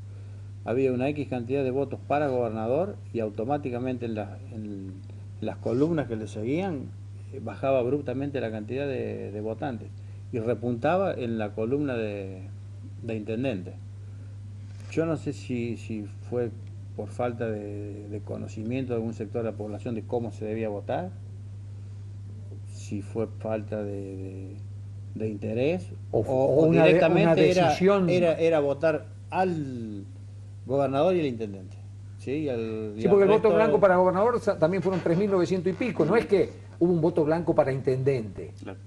Había una X cantidad de votos para gobernador y automáticamente en las columnas que le seguían bajaba abruptamente la cantidad de votantes y repuntaba en la columna de intendente. Yo no sé si fue por falta de conocimiento de algún sector de la población de cómo se debía votar, si fue falta de interés o directamente una decisión. Era votar al gobernador y al intendente. Sí, porque el voto blanco para gobernador también fueron 3.900 y pico. No es que hubo un voto blanco para intendente. Claro.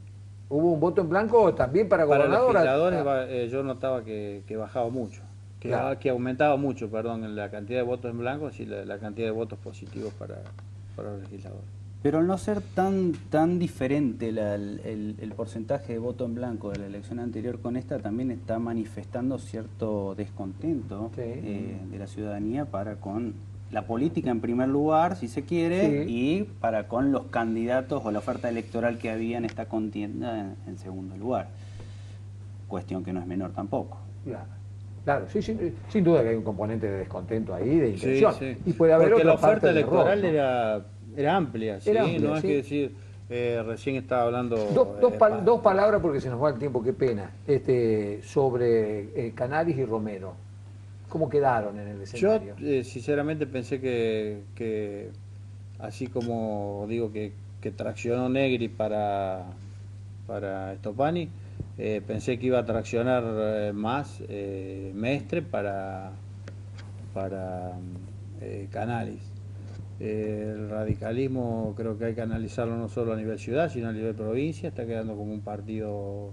Hubo un voto en blanco también para gobernador. Para legisladores yo notaba que bajaba mucho. Que aumentaba mucho, perdón, en la cantidad de votos en blanco y la cantidad de votos positivos para los legisladores. Pero al no ser tan diferente el porcentaje de voto en blanco de la elección anterior con esta, también está manifestando cierto descontento de la ciudadanía para con la política en primer lugar, si se quiere, y para con los candidatos o la oferta electoral que había en esta contienda en segundo lugar. Cuestión que no es menor tampoco. Claro, sí, sin duda que hay un componente de descontento ahí, de intención. Sí. Y puede haber porque otra la oferta parte electoral de error, era amplia, ¿sí? Era amplia, no es que decir, recién estaba hablando... Dos palabras porque se nos va el tiempo, qué pena, sobre Canalis y Romero. ¿Cómo quedaron en el escenario? Yo sinceramente pensé que así como digo que traccionó Negri para Estopani, pensé que iba a traccionar más Mestre para Canalis. El radicalismo creo que hay que analizarlo no solo a nivel ciudad, sino a nivel provincia. Está quedando como un partido,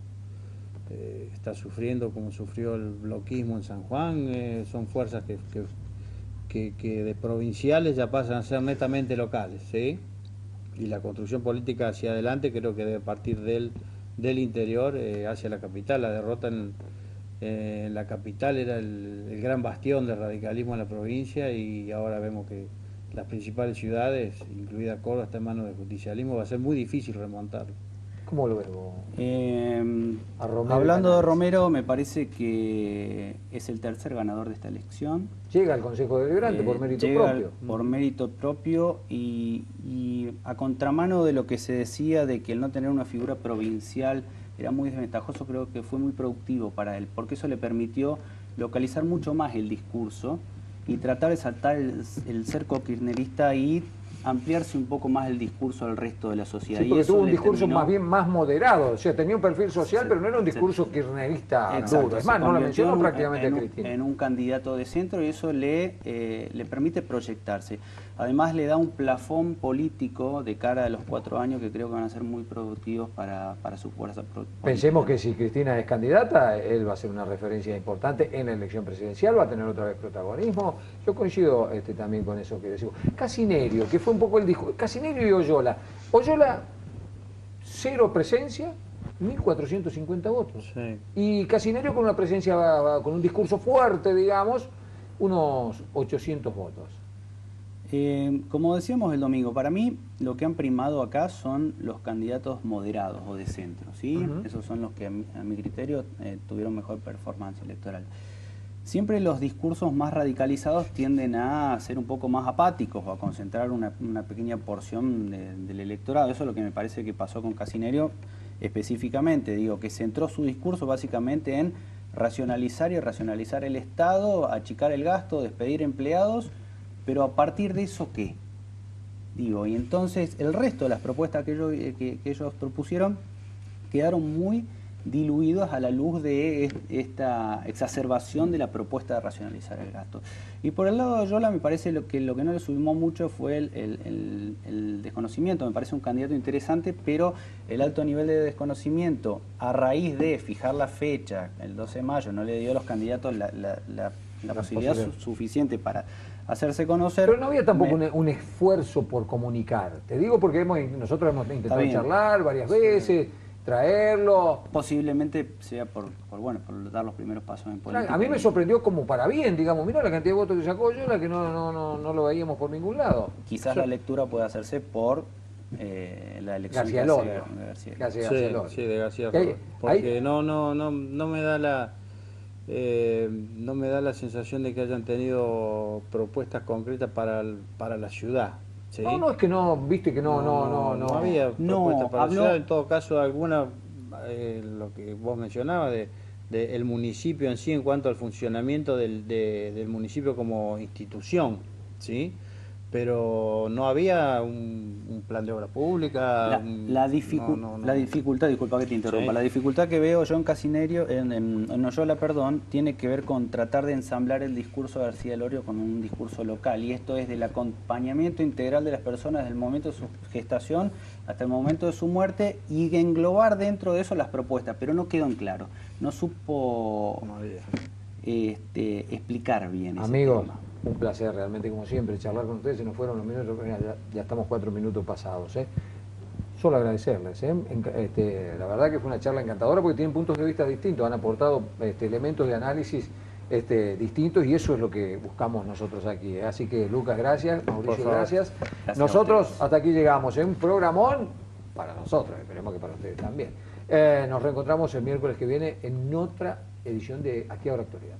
está sufriendo como sufrió el bloquismo en San Juan. Son fuerzas que de provinciales ya pasan a ser netamente locales, ¿sí? la construcción política hacia adelante creo que debe partir del interior hacia la capital. La derrota en la capital era el gran bastión del radicalismo en la provincia, y ahora vemos que las principales ciudades, incluida Córdoba, está en manos del justicialismo. Va a ser muy difícil remontarlo. ¿Cómo lo ves vos? Hablando de Romero, me parece que es el tercer ganador de esta elección. Llega al Consejo Deliberante por mérito propio. Por mérito propio y a contramano de lo que se decía de que el no tener una figura provincial era muy desventajoso, creo que fue muy productivo para él, porque eso le permitió localizar mucho más el discurso y tratar de saltar el cerco kirchnerista y ampliarse un poco más el discurso al resto de la sociedad. Sí, porque tuvo un discurso más bien más moderado, o sea, tenía un perfil social, pero no era un discurso kirchnerista duro. Es más, no lo mencionó prácticamente a Cristina. En un candidato de centro, y eso le permite proyectarse. Además, le da un plafón político de cara a los 4 años que creo que van a ser muy productivos para su fuerza política. Pensemos que si Cristina es candidata, él va a ser una referencia importante en la elección presidencial, va a tener otra vez protagonismo. Yo coincido también con eso que decimos. Casinerio, que fue un poco el discurso. Casinerio y Oyola. Oyola, 0 presencia, 1.450 votos. Sí. Y Casinerio con una presencia, con un discurso fuerte, digamos, unos 800 votos. Como decíamos el domingo, para mí lo que han primado acá son los candidatos moderados o de centro, ¿sí? Esos son los que a mi criterio tuvieron mejor performance electoral. Siempre los discursos más radicalizados tienden a ser un poco más apáticos o a concentrar una pequeña porción del electorado. Eso es lo que me parece que pasó con Casinerio específicamente. Digo, que centró su discurso básicamente en racionalizar y racionalizar el Estado, achicar el gasto, despedir empleados. Pero a partir de eso, ¿qué? Digo, y entonces el resto de las propuestas que ellos propusieron quedaron muy diluidos a la luz de esta exacerbación de la propuesta de racionalizar el gasto. Y por el lado de Oyola me parece lo que no le subimos mucho fue el desconocimiento. Me parece un candidato interesante, pero el alto nivel de desconocimiento a raíz de fijar la fecha, el 12 de mayo, no le dio a los candidatos la posibilidad suficiente para hacerse conocer. Pero no había tampoco un esfuerzo por comunicar. Te digo porque nosotros hemos intentado charlar varias veces, traerlo. Posiblemente sea por dar los primeros pasos en política. A mí me sorprendió como para bien, digamos, mirá la cantidad de votos que sacó yo, la que no lo veíamos por ningún lado. Quizás la lectura puede hacerse por la elección García Lorca. Sí, de García Lorca. Porque no me da la sensación de que hayan tenido propuestas concretas para la ciudad. ¿Sí? No, es que no, viste que no había propuestas para la ciudad. En todo caso, alguna, lo que vos mencionabas de el municipio en sí, en cuanto al funcionamiento del municipio como institución, ¿sí? Pero no había un plan de obra pública. La dificultad, disculpa que te interrumpa, sí. La dificultad que veo yo en Casinerio, en Oyola, perdón, tiene que ver con tratar de ensamblar el discurso de García Lorio con un discurso local, y esto es del acompañamiento integral de las personas desde el momento de su gestación hasta el momento de su muerte, y englobar dentro de eso las propuestas, pero no quedó en claro, no supo explicar bien ese Amigos, tema. Un placer realmente, como siempre, charlar con ustedes. Se nos fueron los minutos, ya estamos 4 minutos pasados. Solo agradecerles. La verdad que fue una charla encantadora porque tienen puntos de vista distintos, han aportado elementos de análisis distintos, y eso es lo que buscamos nosotros aquí. Así que, Lucas, gracias. Mauricio, gracias. Nosotros hasta aquí llegamos. Un programón para nosotros, esperemos que para ustedes también. Nos reencontramos el miércoles que viene en otra edición de Aquí Ahora Actualidad.